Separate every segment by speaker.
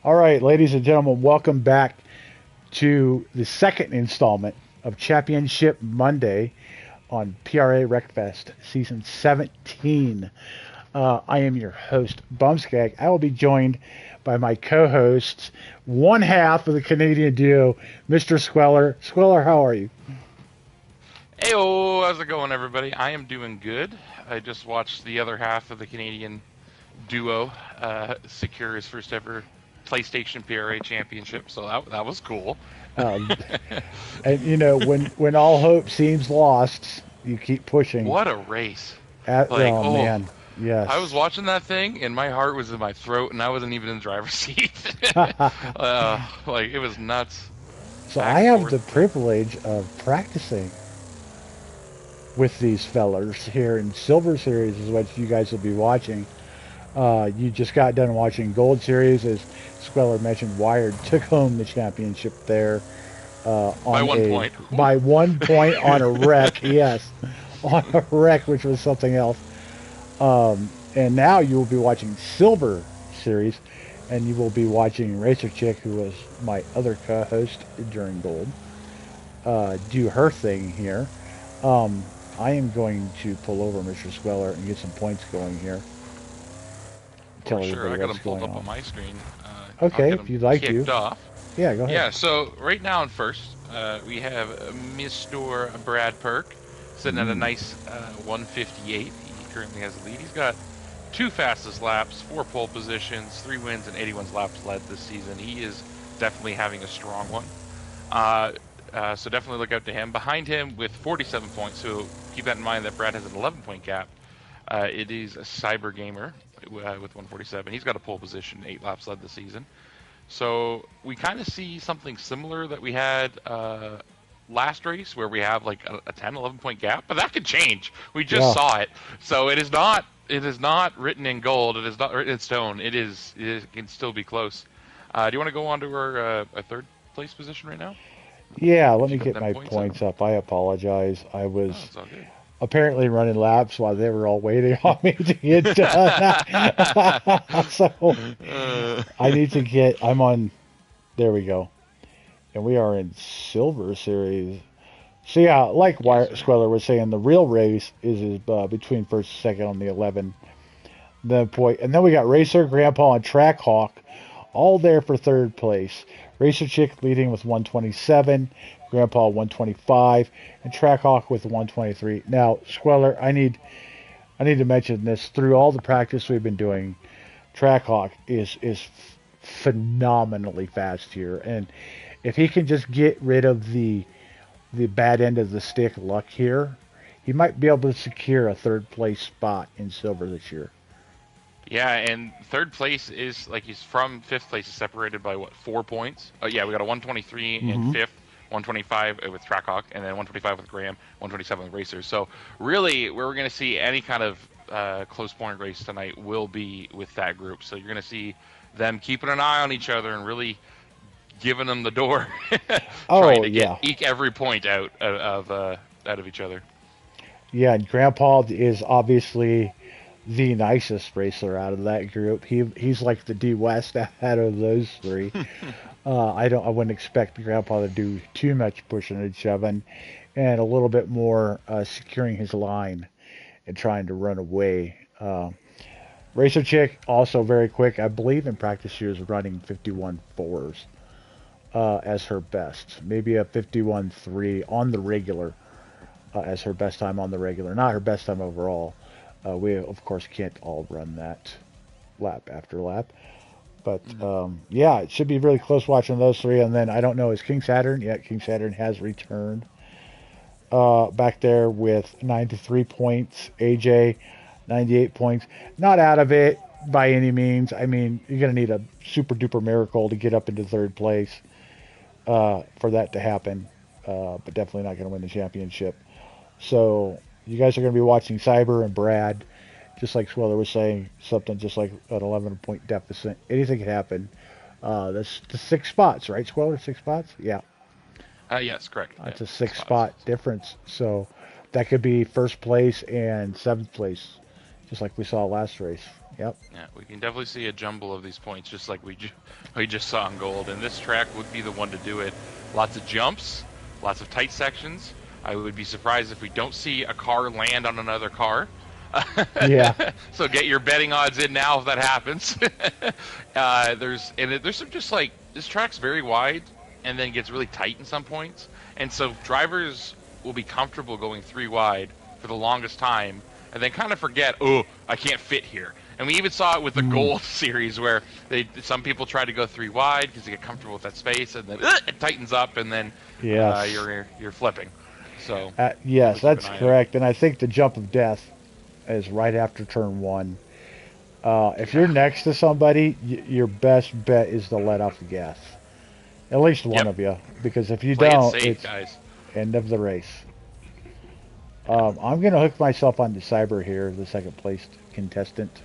Speaker 1: All right, ladies and gentlemen, welcome back to the second installment of Championship Monday on PRA Wreckfest Season 17. I am your host, Bumskag. I will be joined by my co-hosts, one half of the Canadian duo, Mr. Squeller. Squeller, how are you?
Speaker 2: Heyo, how's it going, everybody? I am doing good. I just watched the other half of the Canadian duo secure his first ever PlayStation PRA championship, so that was cool.
Speaker 1: Uh, and when all hope seems lost, you keep pushing.
Speaker 2: What a race!
Speaker 1: Oh man,
Speaker 2: I was
Speaker 1: yes.
Speaker 2: watching that thing, and my heart was in my throat, and I wasn't even in the driver's seat. It was nuts,
Speaker 1: So
Speaker 2: back
Speaker 1: I
Speaker 2: and
Speaker 1: have
Speaker 2: forth.
Speaker 1: the privilege of practicing with these fellers here in Silver Series is what you guys will be watching. You just got done watching Gold Series, as Squeller mentioned. Wired took home the championship there
Speaker 2: By
Speaker 1: on
Speaker 2: one
Speaker 1: a
Speaker 2: point.
Speaker 1: by 1 point on a wreck. Yes, on a wreck, which was something else. And now you will be watching Silver Series, and you will be watching Racer Chick, who was my other co-host during Gold, do her thing here. Um, I am going to pull over Mr. Squeller and get some points going here.
Speaker 2: For
Speaker 1: Tell
Speaker 2: sure,
Speaker 1: everybody
Speaker 2: I got
Speaker 1: what's
Speaker 2: them pulled
Speaker 1: going
Speaker 2: up on
Speaker 1: on.
Speaker 2: my screen. I'll
Speaker 1: Okay,
Speaker 2: get
Speaker 1: if
Speaker 2: them
Speaker 1: you'd like to.
Speaker 2: kicked off.
Speaker 1: Yeah, go ahead.
Speaker 2: Yeah, so right now in first, we have Mr. Brad Perk sitting at a
Speaker 1: Mm.
Speaker 2: nice 158. He currently has the lead. He's got two fastest laps, four pole positions, 3 wins, and 81 laps led this season. He is definitely having a strong one. Uh, so definitely look out to him. Behind him with 47 points, so keep that in mind that Brad has an 11-point gap. It is a Cybergamer with 147. He's got a pole position, 8 laps led this season. So we kind of see something similar that we had last race, where we have like a 10, 11 point gap, but that could change. We just
Speaker 1: Yeah.
Speaker 2: saw it, so it is not written in gold. It is not written in stone. It can still be close. Do you want to go on to our third place position right now?
Speaker 1: Yeah, let
Speaker 2: If
Speaker 1: me
Speaker 2: you got
Speaker 1: get
Speaker 2: them
Speaker 1: my
Speaker 2: points up.
Speaker 1: points up. I apologize. I was
Speaker 2: Oh, it's all good.
Speaker 1: apparently running laps while they were all waiting on me to get done. So I need to get, I'm on, there we go. And we are in Silver Series. So yeah, like
Speaker 2: Yes, sir.
Speaker 1: Squeller was saying, the real race is between first and second on the 11. The point, and then we got Racer, Grandpa, and Track Hawk, all there for third place. Racer Chick leading with 127, Grandpa 125, and Track Hawk with 123. Now, Squeller, I need to mention this. Through all the practice we've been doing, Trackhawk is phenomenally fast here, and if he can just get rid of the bad end of the stick luck here, he might be able to secure a third place spot in silver this year.
Speaker 2: Yeah, and third place is like he's from fifth place is separated by what, 4 points? Oh yeah, we got a 123 in
Speaker 1: Mm-hmm.
Speaker 2: fifth, 125 with Trackhawk, and then 125 with Graham, 127 with Racers. So really, where we're going to see any kind of close point race tonight will be with that group. So you're going to see them keeping an eye on each other and really giving them the door, trying
Speaker 1: Oh
Speaker 2: to get
Speaker 1: yeah,
Speaker 2: eke every point out of each other.
Speaker 1: yeah. And Grandpa is obviously the nicest racer out of that group. He's like the D West out of those three. I wouldn't expect Grandpa to do too much pushing and shoving, and a little bit more securing his line and trying to run away. Racer Chick also very quick. I believe in practice she was running 51 fours as her best, maybe a 51.3 on the regular as her best time on the regular. Not her best time overall. We of course can't all run that lap after lap. But yeah, it should be really close watching those three. And then I don't know, is King Saturn? Yeah, King Saturn has returned back there with 93 points. AJ, 98 points. Not out of it by any means. I mean, you're going to need a super duper miracle to get up into third place for that to happen. But definitely not going to win the championship. So you guys are going to be watching Cyber and Brad, just like Sweller was saying, something just like an 11-point deficit. Anything can happen. That's the 6 spots, right, Sweller? 6 spots? Yeah,
Speaker 2: Yes, correct. Yeah,
Speaker 1: that's a
Speaker 2: six
Speaker 1: six
Speaker 2: spots.
Speaker 1: spot difference. So that could be first place and seventh place, just like we saw last race. Yep.
Speaker 2: Yeah, we can definitely see a jumble of these points, just like we just saw in Gold. And this track would be the one to do it. Lots of jumps, lots of tight sections. I would be surprised if we don't see a car land on another car.
Speaker 1: Yeah.
Speaker 2: So get your betting odds in now if that happens. There's some just like this track's very wide and then gets really tight in some points, and so drivers will be comfortable going 3 wide for the longest time, and then kind of forget, oh, I can't fit here. And we even saw it with the Gold series where some people try to go 3 wide because they get comfortable with that space, and then it tightens up, and then
Speaker 1: Yes.
Speaker 2: You're flipping. So
Speaker 1: yes,
Speaker 2: really
Speaker 1: that's correct. And I think the jump of death is right after turn 1. If you're next to somebody, your best bet is to let off the gas. At least one of you, because if you
Speaker 2: Play
Speaker 1: don't,
Speaker 2: it safe,
Speaker 1: it's
Speaker 2: guys.
Speaker 1: end of the race. I'm going to hook myself onto Cyber here, the second place contestant,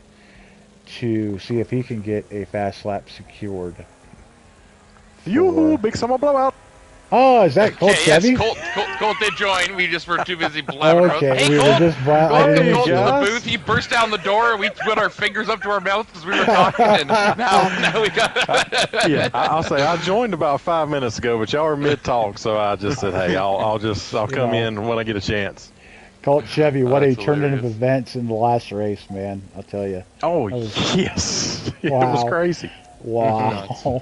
Speaker 1: to see if he can get a fast lap secured.
Speaker 3: Yoo-hoo, big summer blowout.
Speaker 1: Oh, is that Colt Chevy?
Speaker 2: Yes, Colt did join. We just were too busy blabbing.
Speaker 1: Okay,
Speaker 2: Hey,
Speaker 1: we
Speaker 2: Colt!
Speaker 1: were just
Speaker 2: Welcome, Colt, to the
Speaker 3: guys.
Speaker 2: booth. He burst down the door. We put our fingers up to our mouth because we were talking, and now we got.
Speaker 3: Yeah, I'll say I joined about 5 minutes ago, but y'all were mid talk, so I just said, hey, I'll come in when I get a chance.
Speaker 1: Colt Chevy, what a
Speaker 2: That's
Speaker 1: turn of
Speaker 2: hilarious.
Speaker 1: events in the last race, man. I'll tell you.
Speaker 3: Oh,
Speaker 1: was-
Speaker 3: yes, it
Speaker 1: Wow.
Speaker 3: was crazy.
Speaker 1: Wow.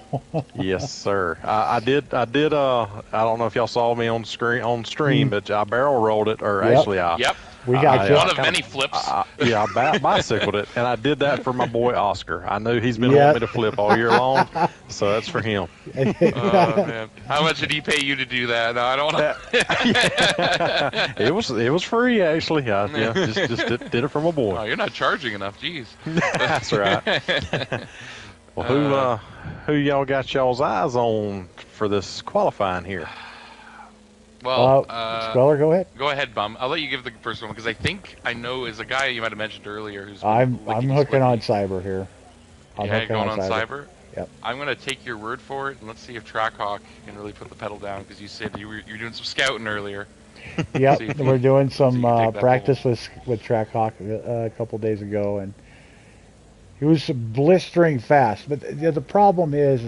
Speaker 3: Yes, sir. I did. I don't know if y'all saw me on stream, but I barrel rolled it, or
Speaker 1: Yep.
Speaker 3: actually,
Speaker 2: Yep.
Speaker 1: We got you.
Speaker 2: One of many flips.
Speaker 3: Yeah, I bicycled it, and I did that for my boy Oscar. I knew he's been
Speaker 1: Yep.
Speaker 3: wanting me to flip all year long, so that's for him.
Speaker 2: Oh man, how much did he pay you to do that? No, I don't know.
Speaker 3: It was free actually. Just did it for my boy.
Speaker 2: Oh, you're not charging enough. Jeez.
Speaker 3: That's right. Well, who y'all got y'all's eyes on for this qualifying here?
Speaker 2: Well,
Speaker 1: Speller, go ahead.
Speaker 2: go ahead, Bum. I'll let you give the first one because I think I know is a guy you might have mentioned earlier who's.
Speaker 1: I'm
Speaker 2: lickety
Speaker 1: hooking on
Speaker 2: splicking.
Speaker 1: Cyber here. I'm
Speaker 2: Yeah,
Speaker 1: hooking
Speaker 2: going on Cyber.
Speaker 1: Yep.
Speaker 2: I'm gonna take your word for it, and let's see if Trackhawk can really put the pedal down because you said you're doing some scouting earlier.
Speaker 1: Yep,
Speaker 2: See if
Speaker 1: we're doing
Speaker 2: so
Speaker 1: some
Speaker 2: you can take that
Speaker 1: practice with Trackhawk a couple days ago, and he was blistering fast. But the problem is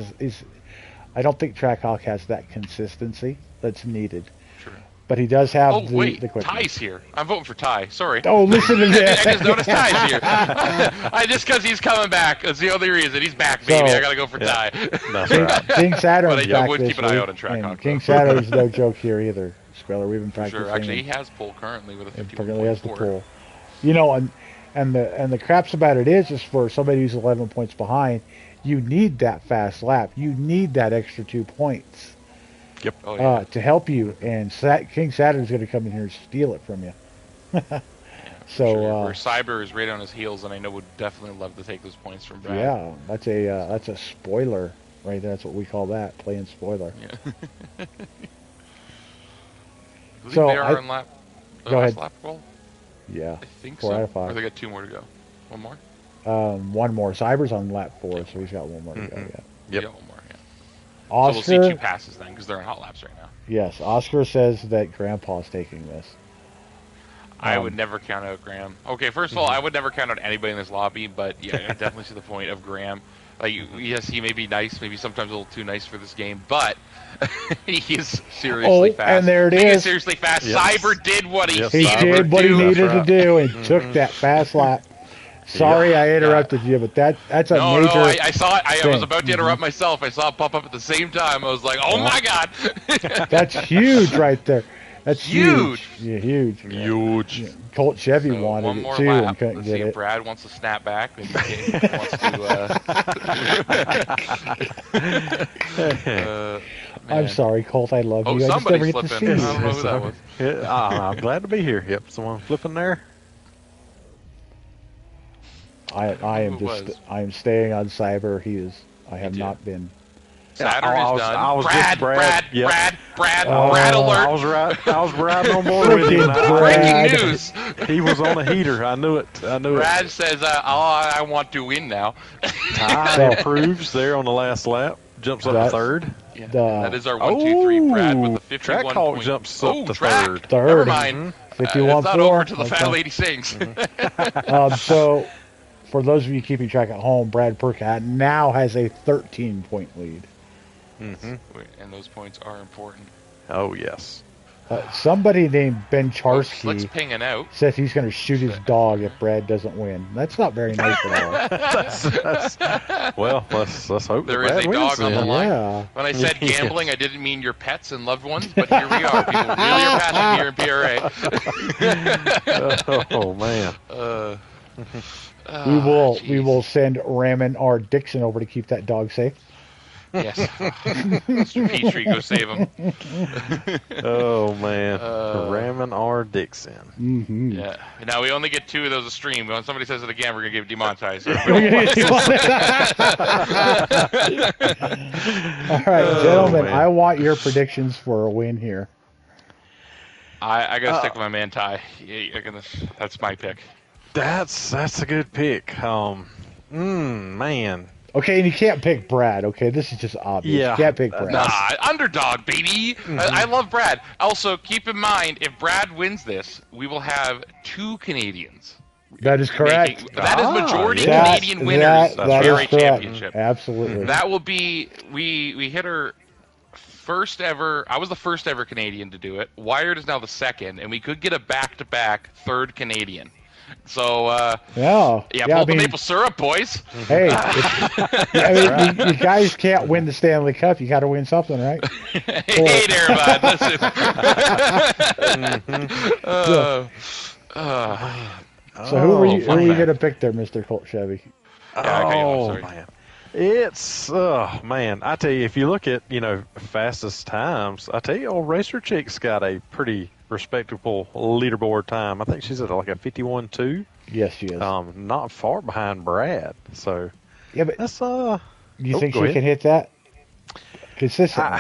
Speaker 1: I don't think Trackhawk has that consistency that's needed.
Speaker 2: True.
Speaker 1: But he does have
Speaker 2: Oh
Speaker 1: the
Speaker 2: wait,
Speaker 1: quickness.
Speaker 2: Ty's here. I'm voting for Ty. Sorry.
Speaker 1: Oh, listen to
Speaker 2: I
Speaker 1: that.
Speaker 2: just noticed Ty's here. I just because he's coming back. That's the only reason. He's back, baby.
Speaker 1: So-
Speaker 2: I gotta go for Ty.
Speaker 3: That's right.
Speaker 1: King Saturn's
Speaker 2: But I
Speaker 1: back
Speaker 2: would
Speaker 1: this
Speaker 2: keep an eye
Speaker 1: week,
Speaker 2: out on Trackhawk,
Speaker 1: and King
Speaker 2: though.
Speaker 1: Saturn's no joke here either. Speller, we've been
Speaker 2: For
Speaker 1: practicing.
Speaker 2: sure. Actually, he
Speaker 1: and
Speaker 2: has pull currently with a
Speaker 1: it
Speaker 2: 51.4.
Speaker 1: apparently has the pull. You know, and the craps about it is for somebody who's 11 points behind, you need that fast lap. You need that extra 2 points
Speaker 2: Oh yeah.
Speaker 1: to help you. And King Saturn's going to come in here and steal it from you. So
Speaker 2: Sure. Where Cyber is right on his heels, and I know would definitely love to take those points from Brad.
Speaker 1: yeah, that's a spoiler right there. That's what we call that, playing spoiler.
Speaker 2: Yeah. I believe
Speaker 1: So
Speaker 2: they are
Speaker 1: I-
Speaker 2: on lap.
Speaker 1: Go
Speaker 2: last
Speaker 1: ahead.
Speaker 2: lap goal?
Speaker 1: Yeah,
Speaker 2: I think
Speaker 1: 4
Speaker 2: so.
Speaker 1: out of 5.
Speaker 2: Or they got 2 more to go. One more.
Speaker 1: One more. Cyber's on lap 4, so he's got one more to go.
Speaker 3: Mhm.
Speaker 1: Yeah.
Speaker 2: They
Speaker 3: Yep.
Speaker 2: got one more. Yeah.
Speaker 1: Oscar,
Speaker 2: So we'll see 2 passes then, because they're in hot laps right now.
Speaker 1: yes, Oscar says that Grandpa's taking this.
Speaker 2: I would never count out Graham. Okay, first of all, I would never count out anybody in this lobby, but yeah, I definitely see the point of Graham. Like, yes, he may be nice, maybe sometimes a little too nice for this game, but he is seriously fast.
Speaker 1: and there it
Speaker 2: He
Speaker 1: is.
Speaker 2: seriously fast.
Speaker 3: Yes.
Speaker 2: Cyber did what he
Speaker 3: Yes,
Speaker 1: He
Speaker 3: Cyber
Speaker 1: did what he
Speaker 3: do.
Speaker 1: needed
Speaker 3: That's
Speaker 1: to
Speaker 3: right.
Speaker 1: do and took that fast lap. Sorry, I interrupted you, but that's a
Speaker 2: No,
Speaker 1: major.
Speaker 2: no, I saw it. I was
Speaker 1: thing.
Speaker 2: about to interrupt myself. I saw it pop up at the same time. I was like, oh my god.
Speaker 1: That's huge right there. That's huge.
Speaker 2: Huge.
Speaker 1: Yeah, huge.
Speaker 3: Huge.
Speaker 1: Yeah. Colt Chevy
Speaker 2: So
Speaker 1: wanted
Speaker 2: one
Speaker 1: it
Speaker 2: more
Speaker 1: too and
Speaker 2: lap.
Speaker 1: couldn't
Speaker 2: Let's
Speaker 1: get
Speaker 2: see if
Speaker 1: it.
Speaker 2: Brad wants to snap back. Maybe he wants to.
Speaker 1: I'm
Speaker 2: Man.
Speaker 1: sorry, Colt. I love
Speaker 2: Oh,
Speaker 1: you. I just never
Speaker 2: somebody's
Speaker 1: get to see
Speaker 2: slipping.
Speaker 1: you.
Speaker 2: I don't know who that was.
Speaker 3: I'm glad to be here. Yep, someone flipping there.
Speaker 1: I am
Speaker 2: Who
Speaker 1: just.
Speaker 2: was?
Speaker 1: I am staying on Cyber. He is. I have
Speaker 2: too.
Speaker 1: not been.
Speaker 2: Saturn
Speaker 3: I
Speaker 2: is
Speaker 3: was-
Speaker 2: done.
Speaker 3: I was
Speaker 2: Brad,
Speaker 3: just Brad. Yep.
Speaker 2: Brad
Speaker 1: Oh,
Speaker 2: alert.
Speaker 3: I was riding on board with him.
Speaker 1: Freaking Brad.
Speaker 2: Breaking news.
Speaker 3: He was on a heater. I knew it.
Speaker 2: Brad says, I want to win now.
Speaker 3: Ty
Speaker 1: So-
Speaker 3: improves there on the last lap. Jumps up to
Speaker 1: That's-
Speaker 3: third.
Speaker 2: Yeah,
Speaker 1: The-
Speaker 2: that is our 1, 2, 3. Brad with the 51
Speaker 3: Trackhawk
Speaker 2: point.
Speaker 3: jumps up to
Speaker 2: track.
Speaker 3: third.
Speaker 1: Third.
Speaker 2: Never mind.
Speaker 1: 51
Speaker 2: it's not
Speaker 1: 4.
Speaker 2: over till the fat lady sings.
Speaker 1: So for those of you keeping track at home, Brad Percat now has a 13-point lead.
Speaker 3: Mm-hmm.
Speaker 2: And those points are important.
Speaker 3: Oh, yes.
Speaker 1: Somebody named Ben
Speaker 2: Flick's
Speaker 1: Charsky
Speaker 2: pinging out.
Speaker 1: says he's going to shoot his dog if Brad doesn't win. That's not very nice at all.
Speaker 3: Well, let's hope
Speaker 2: There is
Speaker 3: Brad
Speaker 2: a
Speaker 3: wins
Speaker 2: dog on the
Speaker 3: then.
Speaker 2: line.
Speaker 1: Yeah.
Speaker 2: When I said gambling, I didn't mean your pets and loved ones, but here we are. People really are passionate here in PRA.
Speaker 3: Oh man.
Speaker 1: We will send Rammon R. Dixon over to keep that dog safe.
Speaker 2: Yes. Mr. Petrie, go save him.
Speaker 3: Oh man. Rammon R. Dixon.
Speaker 1: Mm-hmm.
Speaker 2: Yeah. Now we only get 2 of those a stream. When somebody says it again, we're gonna get demonetized.
Speaker 1: All right, gentlemen,
Speaker 3: man.
Speaker 1: I want your predictions for a win here.
Speaker 2: I gotta stick with my man Ty. That's my pick.
Speaker 3: That's a good pick. Man.
Speaker 1: Okay, and you can't pick Brad. Okay, this is just obvious.
Speaker 3: Yeah.
Speaker 1: You can't pick Brad.
Speaker 2: Nah, underdog, baby. I love Brad. Also, keep in mind, if Brad wins this, we will have 2 Canadians.
Speaker 1: That is correct.
Speaker 2: That is majority
Speaker 3: yeah.
Speaker 2: Canadian winners of
Speaker 1: that
Speaker 2: PRA
Speaker 1: is correct.
Speaker 2: Championship.
Speaker 1: Absolutely.
Speaker 2: That will be we hit our first ever. I was the first ever Canadian to do it. Wired is now the second, and we could get a back-to-back third Canadian. So
Speaker 1: yeah,
Speaker 2: pull the maple syrup, boys.
Speaker 1: Hey, you guys can't win the Stanley Cup. You got to win something, right?
Speaker 2: Hey there, bud. Listen.
Speaker 1: So who are you
Speaker 2: funny.
Speaker 1: going to pick there, Mr. Colt Chevy?
Speaker 3: Oh man. It's man, I tell you, if you look at fastest times, I tell you, old Racer Chick's got a pretty respectable leaderboard time. I think she's at like a 51.2.
Speaker 1: Yes, she is.
Speaker 3: Not far behind Brad. So
Speaker 1: yeah, but
Speaker 3: that's
Speaker 1: you think she
Speaker 3: ahead.
Speaker 1: can hit that consistently?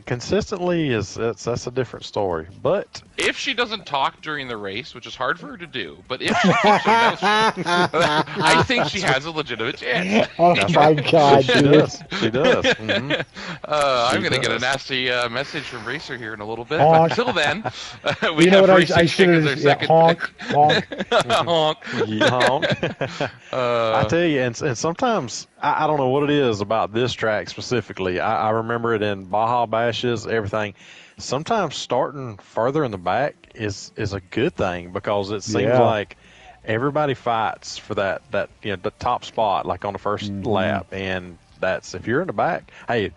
Speaker 3: Consistently that's a different story. But
Speaker 2: if she doesn't talk during the race, which is hard for her to do, but if she keeps her mouth shut, I think she has a legitimate chance.
Speaker 1: Oh my God,
Speaker 3: she does. She does. Mm-hmm.
Speaker 2: I'm going to get a nasty message from Racer here in a little bit.
Speaker 1: Honk.
Speaker 2: But until then, we
Speaker 1: You know
Speaker 2: have
Speaker 1: what
Speaker 2: Racer
Speaker 1: I
Speaker 2: Chick as our
Speaker 1: should
Speaker 2: second
Speaker 1: honk,
Speaker 2: pick.
Speaker 1: honk.
Speaker 2: Honk.
Speaker 3: Honk. I tell you, and sometimes I don't know what it is about this track specifically. I remember it in Baja Bashes, everything. Sometimes starting further in the back is a good thing because it seems like everybody fights for that the top spot, like on the first lap, and that's if you're in the back. Hey,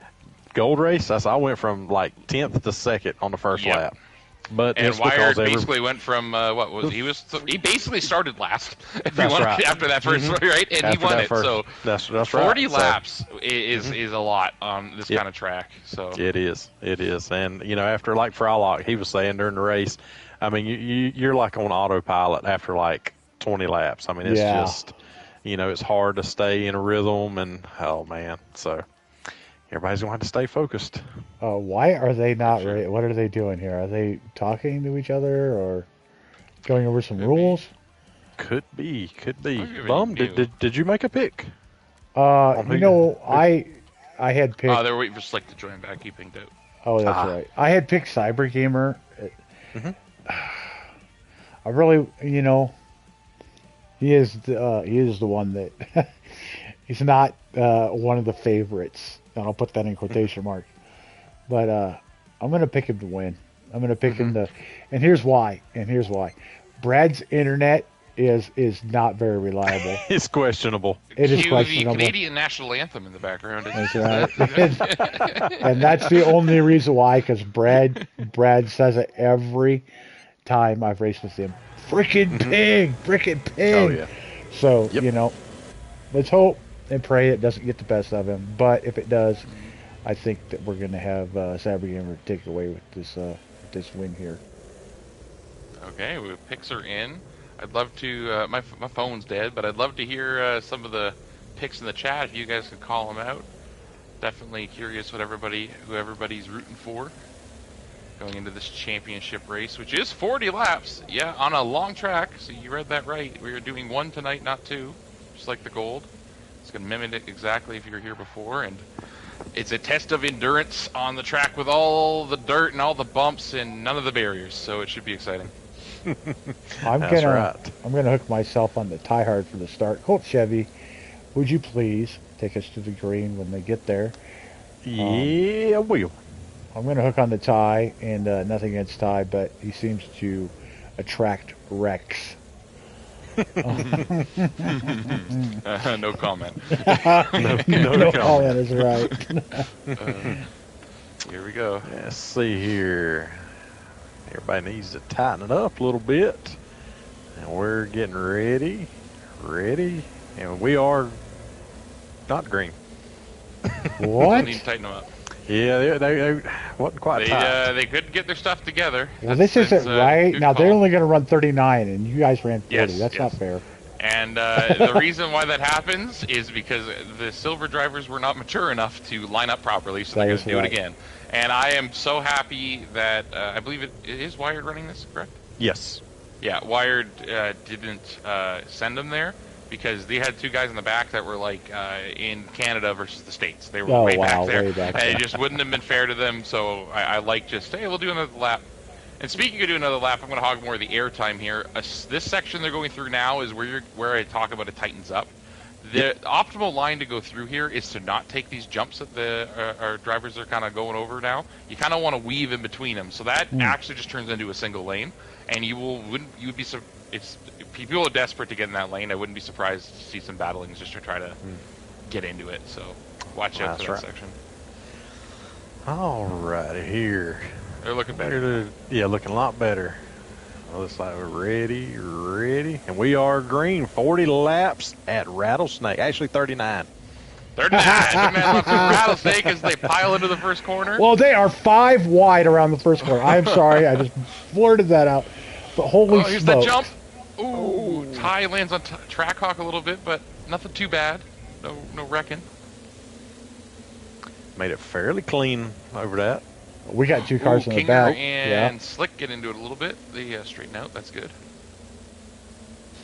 Speaker 3: gold race. I went from like 10th to 2nd on the first lap. But
Speaker 2: and Wired basically went from he basically started last after that first right, and
Speaker 3: after
Speaker 2: he won it.
Speaker 3: First,
Speaker 2: so
Speaker 3: that's
Speaker 2: 40
Speaker 3: right.
Speaker 2: laps is a lot on this kind of track. So
Speaker 3: it is, and after like Frylock, he was saying during the race, I mean you're like on autopilot after like 20 laps. I mean it's just it's hard to stay in a rhythm, and oh man, so. Everybody's going to have to stay focused.
Speaker 1: Why are they not ready? What are they doing here? Are they talking to each other or going over some rules?
Speaker 3: Could be. Bum, did you make a pick?
Speaker 1: I had picked.
Speaker 2: Oh, they're waiting for Slick to join back. He pinged out.
Speaker 1: Oh, that's right. I had picked Cybergamer. I really, he is the one that he's not one of the favorites. And I'll put that in quotation marks. But I'm going to pick him to win. I'm going to pick him to, and here's why. Brad's internet is not very reliable.
Speaker 3: It's questionable.
Speaker 1: It is
Speaker 2: Cue
Speaker 1: questionable.
Speaker 2: the Canadian national anthem in the background.
Speaker 1: That's right. And that's the only reason why, because Brad says it every time I've raced with him. Freaking pig!
Speaker 3: Oh, yeah.
Speaker 1: So, let's hope and pray it doesn't get the best of him. But if it does, I think that we're going to have Cybergamer take away with this win here.
Speaker 2: Okay, picks are in. I'd love to. My phone's dead, but I'd love to hear some of the picks in the chat if you guys could call them out. Definitely curious who everybody's rooting for going into this championship race, which is 40 laps. Yeah, on a long track. So you read that right. We are doing 1 tonight, not 2, just like the gold. It's going to mimic it exactly if you were here before, and it's a test of endurance on the track with all the dirt and all the bumps and none of the barriers, so it should be exciting.
Speaker 3: That's right.
Speaker 1: I'm gonna hook myself on the tie hard for the start. Colt Chevy, would you please take us to the green when they get there?
Speaker 3: Yeah, I will.
Speaker 1: I'm gonna hook on the tie, and nothing against Ty, but he seems to attract wrecks.
Speaker 2: No comment.
Speaker 1: No comment is right.
Speaker 2: Here we go.
Speaker 3: Let's see here. Everybody needs to tighten it up a little bit. And we're getting ready. And we are not green.
Speaker 1: What?
Speaker 2: Need to tighten them up.
Speaker 3: Yeah, they wasn't quite tight.
Speaker 2: They couldn't get their stuff together.
Speaker 1: Well, this isn't right. Now, they're only going to run 39, and you guys ran 40.
Speaker 2: Yes,
Speaker 1: That's not fair.
Speaker 2: And the reason why that happens is because the silver drivers were not mature enough to line up properly, so they're going to do it again. And I am so happy that I believe it is Wired running this, correct?
Speaker 3: Yes.
Speaker 2: Yeah, Wired didn't send them there because they had two guys in the back that were like in Canada versus the States. They were way back there, and it just wouldn't have been fair to them. So I like just, hey, we'll do another lap. And speaking of doing another lap, I'm going to hog more of the air time here. This section they're going through now is where I talk about it tightens up. The optimal line to go through here is to not take these jumps that our drivers are kind of going over now. You kind of want to weave in between them, so that actually just turns into a single lane, and you would be if people are desperate to get in that lane. I wouldn't be surprised to see some battlings just to try to get into it. So watch out for that section.
Speaker 3: All right, here.
Speaker 2: They're looking better.
Speaker 3: Yeah, looking a lot better. Looks like we're ready, and we are green. 40 laps at Rattlesnake. Actually, 39.
Speaker 2: 39. Laps at Rattlesnake as they pile into the first corner.
Speaker 1: Well, they are 5 wide around the first corner. I'm sorry, I just blurted that out. But holy
Speaker 2: here's
Speaker 1: smokes.
Speaker 2: the jump. Ooh, Ty lands on Trackhawk a little bit, but nothing too bad. No wrecking.
Speaker 3: Made it fairly clean over that.
Speaker 1: We got 2 cars in the
Speaker 2: Kinger
Speaker 1: back.
Speaker 2: And Slick get into it a little bit. They straighten out. That's good.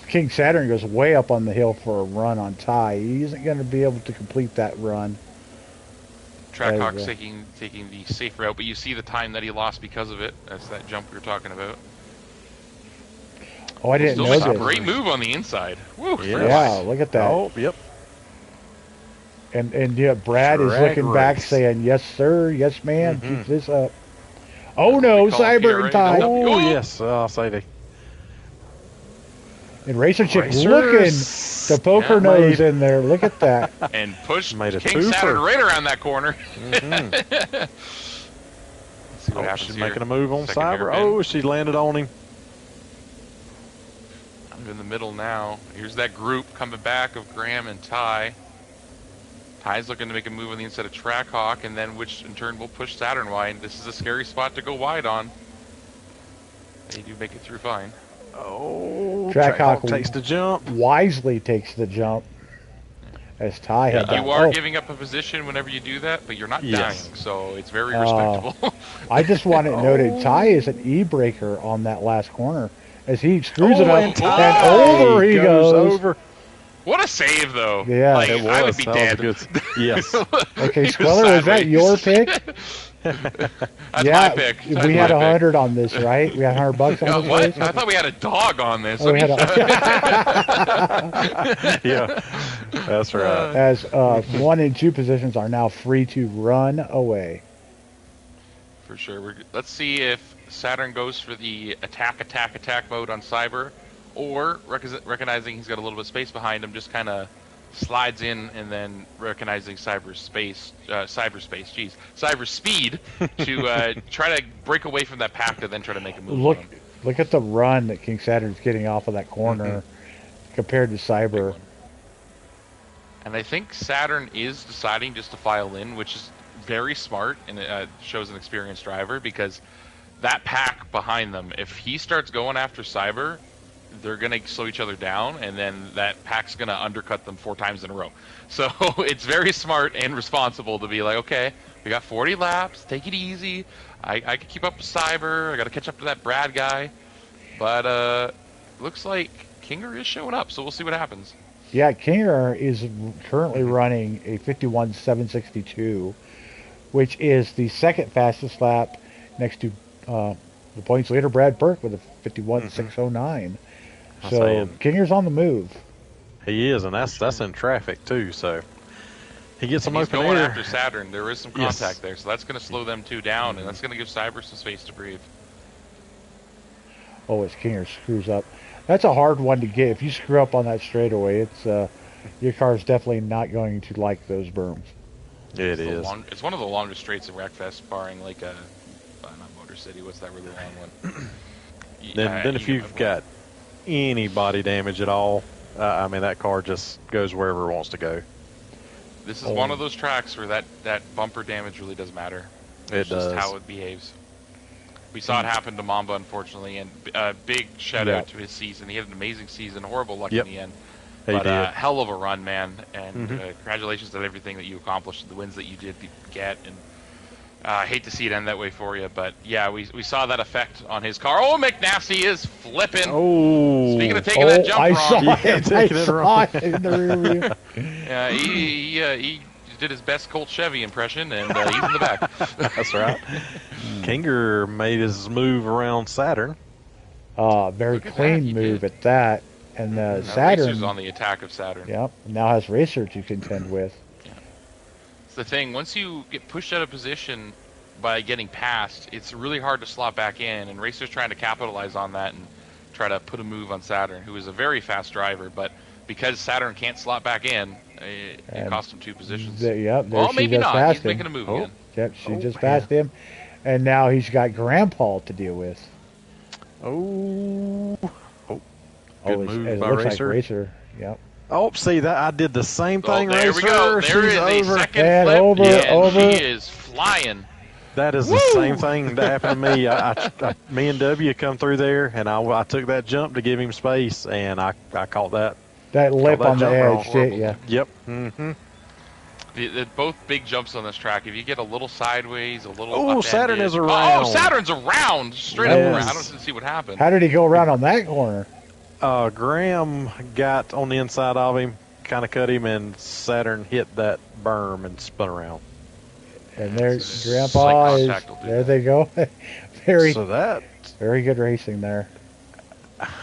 Speaker 1: King Saturn goes way up on the hill for a run on Ty. He isn't going to be able to complete that run.
Speaker 2: Trackhawk's taking the safe route, but you see the time that he lost because of it. That's that jump we were talking about.
Speaker 1: Oh, I didn't know
Speaker 2: Still
Speaker 1: this.
Speaker 2: a great move on the inside. Woo,
Speaker 1: yeah, look at that.
Speaker 3: Oh, yep.
Speaker 1: And yeah, Brad is looking back saying, yes, sir, yes, ma'am, keep this up. Oh, no, Cyber and Ty.
Speaker 3: Oh, yes, I'll say they.
Speaker 1: And Racer Chick looking to poke her nose in there. Look at that.
Speaker 2: And pushed
Speaker 3: Made a
Speaker 2: King Saturn right around that corner.
Speaker 3: Let's
Speaker 2: see what happens
Speaker 3: she's
Speaker 2: here.
Speaker 3: making a move on
Speaker 2: Second
Speaker 3: Cyber.
Speaker 2: hairpin.
Speaker 3: Oh, she landed on him.
Speaker 2: I'm in the middle now. Here's that group coming back of Graham and Ty. Ty's looking to make a move on the inside of Trackhawk, and then which in turn will push Saturn wide. This is a scary spot to go wide on. They do make it through fine.
Speaker 3: Oh,
Speaker 1: Trackhawk
Speaker 3: takes the jump.
Speaker 1: Wisely takes the jump. As Ty had
Speaker 2: You are giving up a position whenever you do that, but you're not dying, so it's very respectable.
Speaker 1: I just want it noted, Ty is an e-breaker on that last corner. As he screws it up, and over he goes.
Speaker 3: Over.
Speaker 2: What a save, though.
Speaker 1: Yeah,
Speaker 2: like,
Speaker 3: it was.
Speaker 2: I would be dead.
Speaker 3: Yes.
Speaker 1: Okay, Squeller, was that your pick?
Speaker 2: That's my pick.
Speaker 1: We had 100 on this, right? We had $100 on this race?
Speaker 2: I thought we had a dog on this.
Speaker 1: Oh,
Speaker 3: yeah, that's right.
Speaker 1: As 1 and 2 positions are now free to run away.
Speaker 2: For sure. Let's see if Saturn goes for the attack mode on Cyber, or recognizing he's got a little bit of space behind him, just kind of slides in, and then recognizing cyber speed to try to break away from that pack to then try to make a move.
Speaker 1: Look at the run that King Saturn's getting off of that corner compared to Cyber.
Speaker 2: And I think Saturn is deciding just to file in, which is very smart, and it shows an experienced driver, because that pack behind them, if he starts going after Cyber, they're going to slow each other down, and then that pack's going to undercut them 4 times in a row. So it's very smart and responsible to be like, okay, we got 40 laps, take it easy. I can keep up with Cyber. I got to catch up to that Brad guy. But looks like Kinger is showing up, so we'll see what happens.
Speaker 1: Yeah, Kinger is currently running a 51.762, which is the second fastest lap next to the points leader, Brad Burke, with a 51.609.
Speaker 3: I'm
Speaker 1: So
Speaker 3: saying
Speaker 1: Kinger's on the move.
Speaker 3: he is, and that's in traffic too. So he gets some
Speaker 2: he's
Speaker 3: open
Speaker 2: going
Speaker 3: air.
Speaker 2: after Saturn. There is some
Speaker 3: Yes.
Speaker 2: contact there, so that's going to slow them two down, and that's going to give Cyber some space to breathe.
Speaker 1: Oh, as Kinger screws up. That's a hard one to get. If you screw up on that straightaway, it's your car's definitely not going to like those berms.
Speaker 3: It is.
Speaker 2: It's one of the longest straights in Wreckfest, barring like not Motor City. What's that really long one?
Speaker 3: Then if you've got any body damage at all, I mean, that car just goes wherever it wants to go.
Speaker 2: This is one of those tracks where that bumper damage really does matter.
Speaker 3: It does.
Speaker 2: Just how it behaves. We saw it happen to Mamba, unfortunately, and big shout out to his season. He had an amazing season, horrible luck in the end. But hell of a run, man, and congratulations on everything that you accomplished, the wins that you did get, and I hate to see it end that way for you, but yeah, we saw that effect on his car. Oh, McNasty is flipping.
Speaker 3: Oh,
Speaker 2: speaking of taking that jump wrong.
Speaker 1: I saw it in the rear view.
Speaker 2: Yeah, he did his best Colt Chevy impression, and he's in the back.
Speaker 3: That's right. Kinger made his move around Saturn.
Speaker 1: Very clean move at that. And Saturn
Speaker 2: Racer's on the attack of Saturn.
Speaker 1: Yep. Now has Racer to contend with.
Speaker 2: Yeah. It's the thing. Once you get pushed out of position by getting past, it's really hard to slot back in. And Racer's trying to capitalize on that and try to put a move on Saturn, who is a very fast driver. But because Saturn can't slot back in, it cost him 2 positions.
Speaker 1: Well,
Speaker 2: maybe not. He's making a move again.
Speaker 1: Yep, she just passed him. And now he's got Grandpa to deal with.
Speaker 3: Good move
Speaker 1: it
Speaker 3: by
Speaker 1: looks
Speaker 3: Racer.
Speaker 1: like Racer. Yep.
Speaker 3: Oh, see that I did the same thing.
Speaker 2: There
Speaker 3: Racer.
Speaker 2: we go. There
Speaker 3: She's
Speaker 2: is
Speaker 3: over.
Speaker 2: a second flip,
Speaker 1: over.
Speaker 2: She is flying.
Speaker 3: That is the same thing that happened to me. Me and W come through there, and I took that jump to give him space, and I caught that.
Speaker 1: That lip on the edge,
Speaker 3: yeah. Yep.
Speaker 2: Both big jumps on this track. If you get a little sideways, a little up
Speaker 3: Saturn is around.
Speaker 2: Oh, Saturn's around. Straight up around. I don't see what happened.
Speaker 1: How did he go around on that corner?
Speaker 3: Graham got on the inside of him, kind of cut him, and Saturn hit that berm and spun around.
Speaker 1: And there's Grandpa is. There they go. Very good racing there.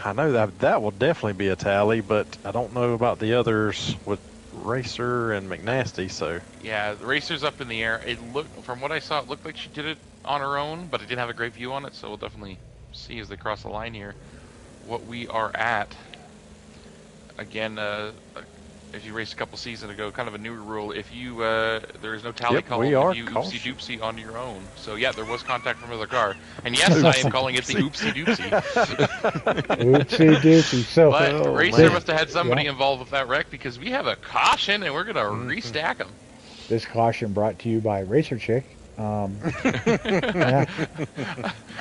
Speaker 3: I know that will definitely be a tally, but I don't know about the others with Racer and McNasty. So
Speaker 2: yeah, the Racer's up in the air. It looked, from what I saw, it looked like she did it on her own, but it didn't have a great view on it. So we'll definitely see as they cross the line here what we are at. Again, if you raced a couple seasons ago, kind of a new rule. If you there is no tally call if you oopsie doopsie on your own. So yeah, there was contact from another car, and yes, I am calling it the oopsie doopsie.
Speaker 1: Oopsie doopsie. So,
Speaker 2: but Racer must have had somebody involved with that wreck, because we have a caution, and we're gonna restack them.
Speaker 1: This caution brought to you by Racer Chick.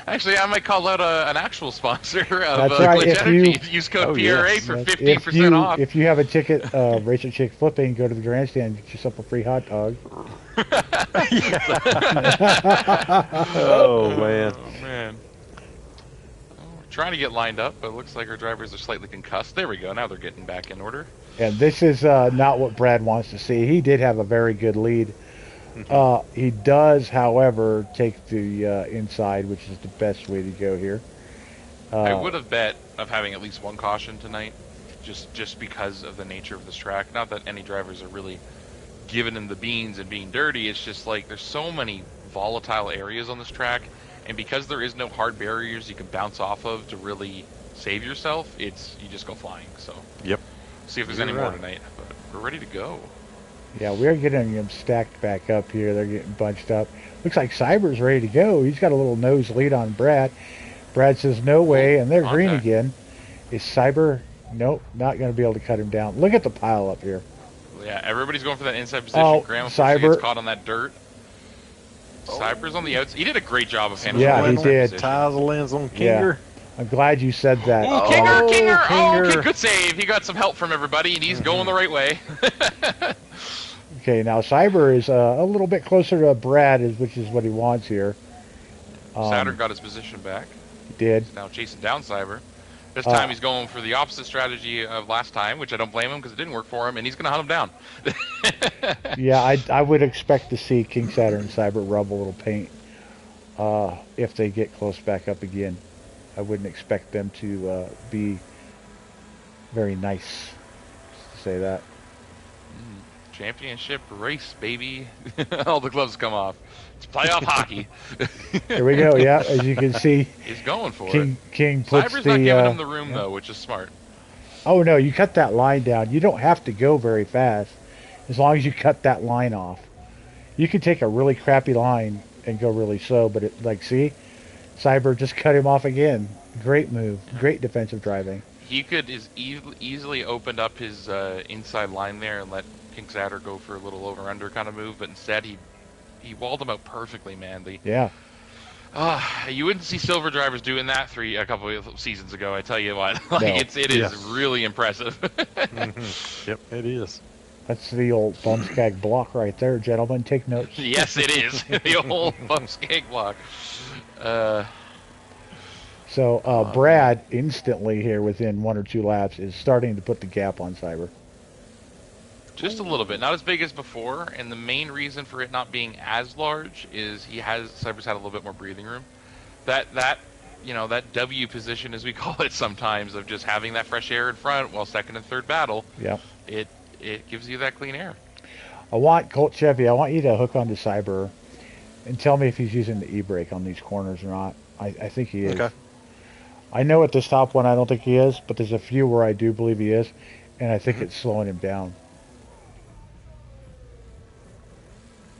Speaker 2: Actually, I might call out an actual sponsor of
Speaker 1: Glitch
Speaker 2: Energy. Use code PRA for 15% off.
Speaker 1: If you have a ticket, Racer Chick flipping, go to the grandstand and get yourself a free hot dog.
Speaker 3: Oh man.
Speaker 2: We're trying to get lined up, but it looks like our drivers are slightly concussed. There we go. Now they're getting back in order.
Speaker 1: And this is not what Brad wants to see. He did have a very good lead. He does, however, take the inside, which is the best way to go here.
Speaker 2: I would have bet of having at least one caution tonight, just because of the nature of this track. Not that any drivers are really giving him the beans and being dirty. It's just like there's so many volatile areas on this track, and because there is no hard barriers you can bounce off of to really save yourself, you just go flying. So see if there's any more tonight. But we're ready to go.
Speaker 1: Yeah, we're getting them stacked back up here. They're getting bunched up. Looks like Cyber's ready to go. He's got a little nose lead on Brad. Brad says no way, and they're green again. Is Cyber? Nope, not going to be able to cut him down. Look at the pile up here.
Speaker 2: Yeah, everybody's going for that inside position. Graham gets caught on that dirt. Cyber's on the outside. He did a great job of handling
Speaker 1: he did.
Speaker 3: Ties the lens on Kinger.
Speaker 1: I'm glad you said that.
Speaker 2: Ooh, Kinger! Oh, okay, good save. He got some help from everybody, and he's going the right way.
Speaker 1: Okay, now Cyber is a little bit closer to Brad, which is what he wants here.
Speaker 2: Saturn got his position back.
Speaker 1: He did.
Speaker 2: He's now chasing down Cyber. This time he's going for the opposite strategy of last time, which I don't blame him because it didn't work for him, and he's going to hunt him down.
Speaker 1: Yeah, I would expect to see King Saturn and Cyber rub a little paint. if they get close back up again. I wouldn't expect them to be very nice, to say that.
Speaker 2: Championship race, baby. All the gloves come off. It's playoff hockey.
Speaker 1: Here we go. Yeah, as you can see,
Speaker 2: He's going for
Speaker 1: King
Speaker 2: it.
Speaker 1: King puts
Speaker 2: Cyber's
Speaker 1: the.
Speaker 2: not giving him the room
Speaker 1: Yeah.
Speaker 2: though, which is smart.
Speaker 1: Oh no, you cut that line down. You don't have to go very fast, as long as you cut that line off. You can take a really crappy line and go really slow, but see, Cyber just cut him off again. Great move. Great defensive driving.
Speaker 2: He could easily opened up his inside line there and let King Satter go for a little over-under kind of move, but instead he walled him out perfectly, man.
Speaker 1: Yeah.
Speaker 2: You wouldn't see silver drivers doing that a couple of seasons ago. I tell you what,
Speaker 1: No.
Speaker 2: it is really impressive.
Speaker 3: Yep, it is.
Speaker 1: That's the old thumbskag block right there, gentlemen. Take notes.
Speaker 2: Yes, it is the old thumbskag block.
Speaker 1: So Brad instantly here within 1 or 2 laps is starting to put the gap on Cyber.
Speaker 2: Just a little bit, not as big as before, and the main reason for it not being as large is Cyber's had a little bit more breathing room. That W position, as we call it sometimes, of just having that fresh air in front while second and third battle.
Speaker 1: Yeah.
Speaker 2: It gives you that clean air.
Speaker 1: Colt Chevy, I want you to hook onto Cyber and tell me if he's using the e-brake on these corners or not. I think he is.
Speaker 3: Okay.
Speaker 1: I know at this top one I don't think he is, but there's a few where I do believe he is, and I think it's slowing him down.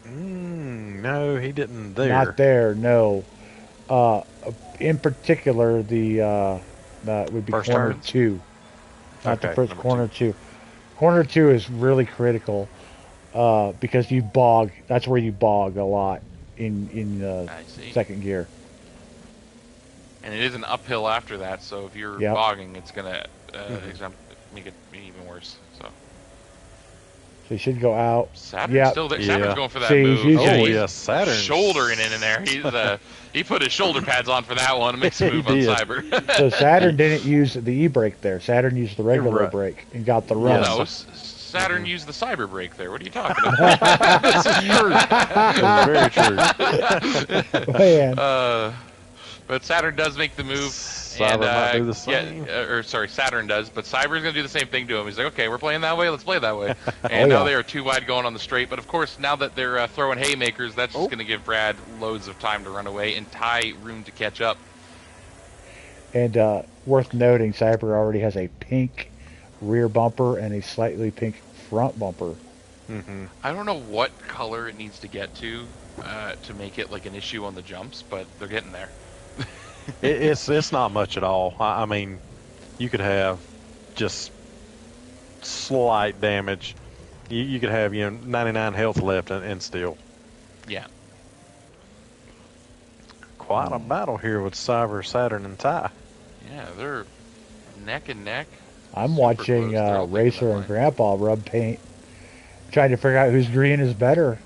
Speaker 3: No, he didn't there.
Speaker 1: Not there, no. In particular, the would be
Speaker 3: First
Speaker 1: corner
Speaker 3: turns?
Speaker 1: 2. Not the
Speaker 3: Okay,
Speaker 1: first,
Speaker 3: number
Speaker 1: corner 2. Corner 2 is really critical because you bog. That's where you bog a lot in
Speaker 2: I see.
Speaker 1: second gear.
Speaker 2: And it is an uphill after that, so if you're bogging, it's gonna make it even worse. So
Speaker 1: So you should go out.
Speaker 2: Saturn's still there.
Speaker 3: Yeah.
Speaker 2: Saturn's going for that
Speaker 1: See,
Speaker 2: move.
Speaker 1: he's
Speaker 2: He's
Speaker 3: Saturn.
Speaker 2: shouldering in there. He's he put his shoulder pads on for that one. Makes a move on
Speaker 3: did.
Speaker 2: Cyber.
Speaker 1: So Saturn didn't use the e-brake there. Saturn used the regular
Speaker 3: Right.
Speaker 1: brake and got the run.
Speaker 2: No, Saturn used the cyber brake there. What are you talking about?
Speaker 3: This is true. This is very true.
Speaker 1: Man.
Speaker 2: But Saturn does make the move.
Speaker 3: Cyber might do the same.
Speaker 2: Saturn does, but Cyber's going to do the same thing to him. He's like, okay, we're playing that way, let's play that way. And now they are too wide going on the straight. But of course, now that they're throwing haymakers, that's just going to give Brad loads of time to run away and Ty room to catch up.
Speaker 1: And worth noting, Cyber already has a pink rear bumper and a slightly pink front bumper.
Speaker 2: I don't know what color it needs to get to make it like an issue on the jumps, but they're getting there.
Speaker 3: It's not much at all. I mean, you could have just slight damage. You could have 99 health left and still.
Speaker 2: Yeah.
Speaker 3: Quite a battle here with Cyber, Saturn, and Ty.
Speaker 2: Yeah, they're neck and neck.
Speaker 1: I'm
Speaker 2: Super
Speaker 1: watching
Speaker 2: close. They're all taking
Speaker 1: Racer
Speaker 2: that
Speaker 1: and
Speaker 2: line.
Speaker 1: Grandpa rub paint, trying to figure out whose green is better.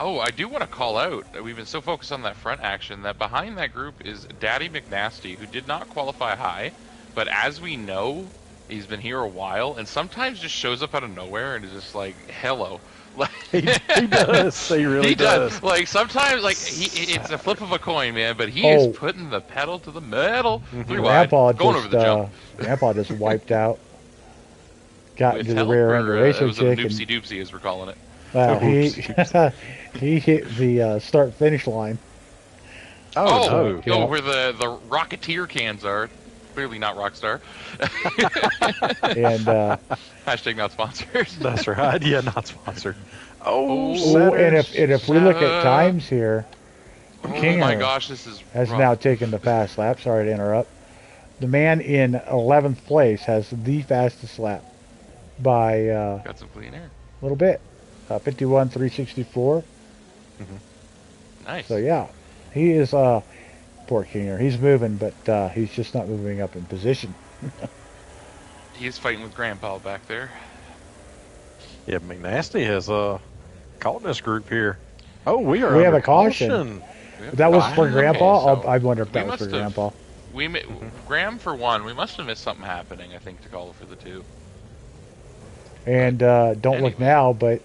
Speaker 2: Oh, I do want to call out, we've been so focused on that front action, that behind that group is Daddy McNasty, who did not qualify high, but as we know, he's been here a while, and sometimes just shows up out of nowhere and is just like, hello.
Speaker 3: He does. He really does.
Speaker 2: Like, sometimes, like, it's a flip of a coin, man, but he is putting the pedal to the metal. Three wide, going over the jump.
Speaker 1: Grandpa just wiped out. Got
Speaker 2: With
Speaker 1: into the
Speaker 2: help,
Speaker 1: rear end
Speaker 2: or,
Speaker 1: of Racer
Speaker 2: it was a
Speaker 1: Chick.
Speaker 2: doopsie doopsie, as we're calling it.
Speaker 1: Wow, he hit the start-finish line.
Speaker 3: Oh, no.
Speaker 2: Where the Rocketeer cans are. Clearly not Rockstar.
Speaker 1: And
Speaker 2: Hashtag not sponsored.
Speaker 3: That's right. Yeah, not sponsored.
Speaker 1: and
Speaker 3: Saturn.
Speaker 1: if we look at times here,
Speaker 2: Oh
Speaker 1: Kinger
Speaker 2: my gosh, this is
Speaker 1: has
Speaker 2: rough.
Speaker 1: now taken the fast lap. Sorry to interrupt. The man in 11th place has the fastest lap by a
Speaker 2: Got some clean air.
Speaker 1: little bit. 51.364.
Speaker 2: Nice.
Speaker 1: So yeah, he is poor Kinger. He's moving, but he's just not moving up in position.
Speaker 2: He's fighting with Grandpa back there.
Speaker 3: Yeah, McNasty has caught this group here. Oh, we are
Speaker 1: We have
Speaker 3: under
Speaker 1: a caution. That was for
Speaker 2: Okay,
Speaker 1: Grandpa.
Speaker 2: so
Speaker 1: I wonder if
Speaker 2: we
Speaker 1: that was for
Speaker 2: must have-
Speaker 1: Grandpa.
Speaker 2: Graham for one. We must have missed something happening, I think, to call for the two.
Speaker 1: And don't look
Speaker 2: Anyway.
Speaker 1: now, but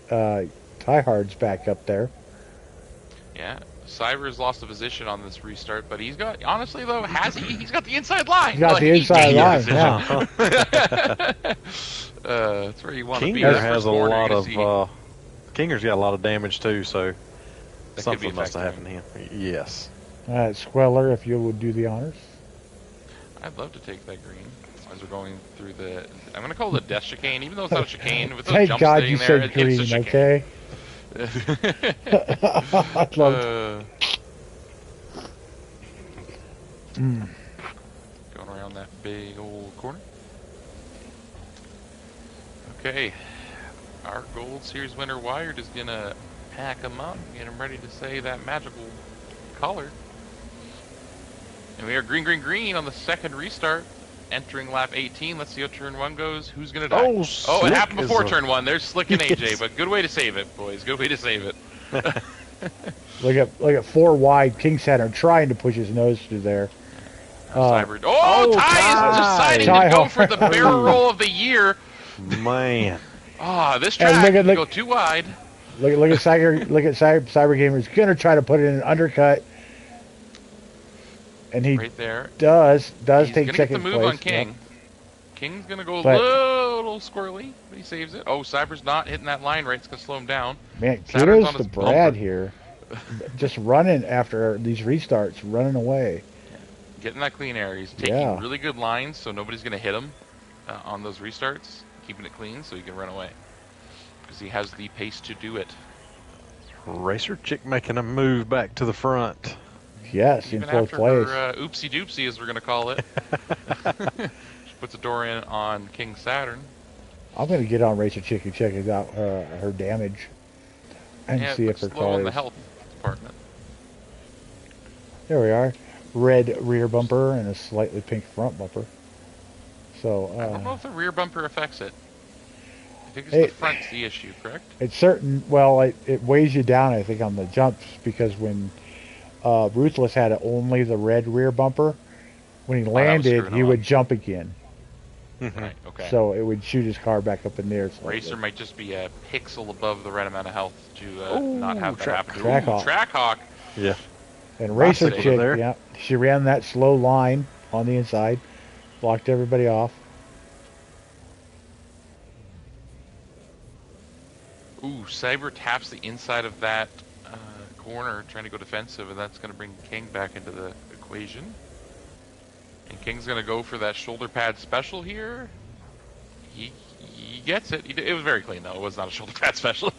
Speaker 1: Tyhard's back up there.
Speaker 2: Yeah. Cyber's lost a position on this restart, but he's got, honestly though, he's got the inside line.
Speaker 1: He's got the inside line, yeah.
Speaker 2: That's where you want to be.
Speaker 3: Kinger has a lot of, Kinger's got a lot of damage too, so
Speaker 2: that
Speaker 3: something must have happened to him. Yes.
Speaker 1: Squeller, if you would do the honors.
Speaker 2: I'd love to take that green. As we're going through the, I'm going to call it a death chicane, even though it's not a chicane. With those
Speaker 1: Thank
Speaker 2: jumps
Speaker 1: God you
Speaker 2: there,
Speaker 1: said green,
Speaker 2: it's a
Speaker 1: okay? I'd love
Speaker 2: Going around that big old corner. Okay. Our Gold Series winner Wired is going to pack him up, get him ready to say that magical color. And we are green, green, green on the second restart. Entering lap 18. Let's see how turn 1 goes. Who's going to die? Oh, it happened before turn 1. There's Slick and AJ, but good way to save it, boys. Good way to save it.
Speaker 1: Look at 4 wide. King Saturn trying to push his nose through there.
Speaker 2: Ty is deciding to go for the barrel roll of the year.
Speaker 3: Man.
Speaker 2: This track can go too wide.
Speaker 1: Look at Cybergamer. He's going to try to put it in an undercut. And he
Speaker 2: right there.
Speaker 1: does
Speaker 2: He's
Speaker 1: take second place.
Speaker 2: Get the move on King. Yep. King's going to go a little squirrely, but he saves it. Oh, Cyber's not hitting that line right. It's going to slow him down.
Speaker 1: Man, kudos to Brad here. Just running after these restarts, running away.
Speaker 2: Yeah. Getting that clean air. He's taking really good lines, so nobody's going to hit him on those restarts. Keeping it clean so he can run away. Because he has the pace to do it.
Speaker 3: Racer Chick making a move back to the front.
Speaker 1: Yes,
Speaker 2: even
Speaker 1: in fourth place.
Speaker 2: Her, oopsie doopsie, as we're going to call it. She puts a door in on King Saturn.
Speaker 1: I'm going to get on Racer Chick and check out her damage and see if her car
Speaker 2: in the health department.
Speaker 1: There we are. Red rear bumper and a slightly pink front bumper. So
Speaker 2: I don't know if the rear bumper affects it. I think it's the front's the issue, correct?
Speaker 1: It's certain. Well, it weighs you down, I think, on the jumps because when Ruthless had only the red rear bumper, when he landed, he would jump again.
Speaker 2: Right, okay.
Speaker 1: So it would shoot his car back up in the air.
Speaker 2: Racer might just be a pixel above the right amount of health to not have that happen.
Speaker 1: Track
Speaker 2: Hawk.
Speaker 3: Yeah.
Speaker 1: And Racer Chick, yeah, she ran that slow line on the inside, blocked everybody off.
Speaker 2: Ooh, Cyber taps the inside of that corner, trying to go defensive, and that's going to bring King back into the equation. And King's going to go for that shoulder pad special here. He gets it. It was very clean, though. It was not a shoulder pad special.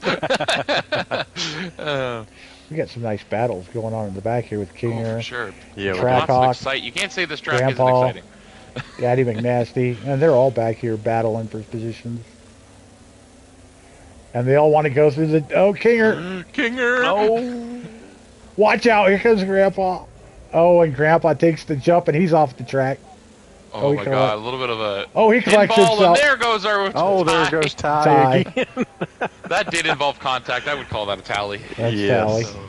Speaker 1: We got some nice battles going on in the back here with Kinger.
Speaker 2: Oh, for sure.
Speaker 3: Yeah,
Speaker 1: Track Hawk.
Speaker 2: You can't say this track
Speaker 1: Grandpa,
Speaker 2: isn't exciting.
Speaker 1: Daddy McNasty, and they're all back here battling for positions. And they all want to go through the... Oh, Kinger!
Speaker 2: Oh!
Speaker 1: Watch out! Here comes Grandpa. Oh, and Grandpa takes the jump, and he's off the track.
Speaker 2: Oh my God! A little bit of a...
Speaker 1: Oh, he collects himself.
Speaker 2: And there goes our...
Speaker 3: there goes Ty again.
Speaker 2: That did involve contact. I would call that a tally.
Speaker 1: That's tally. So,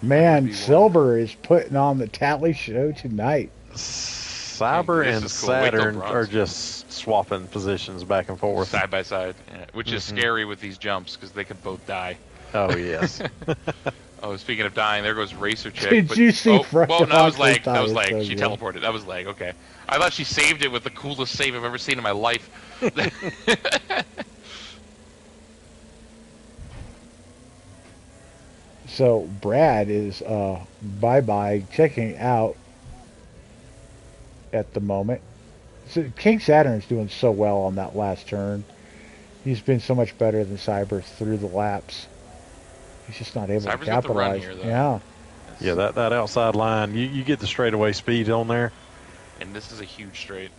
Speaker 1: Man, Silver is putting on the tally show tonight.
Speaker 3: Cyber and Saturn are just swapping positions back and forth.
Speaker 2: Side by side, which is scary with these jumps because they could both die.
Speaker 3: Oh, yes.
Speaker 2: Oh, speaking of dying, there goes Racer Chick.
Speaker 1: Did you see
Speaker 2: that was leg. That was leg. She teleported. That was leg. Okay. I thought she saved it with the coolest save I've ever seen in my life.
Speaker 1: So Brad is bye-bye checking out at the moment. So King Saturn is doing so well on that last turn. He's been so much better than Cyber through the laps. He's just not able to capitalize.
Speaker 2: Here,
Speaker 1: yeah.
Speaker 3: Yeah, that outside line, you get the straightaway speed on there.
Speaker 2: And this is a huge straight.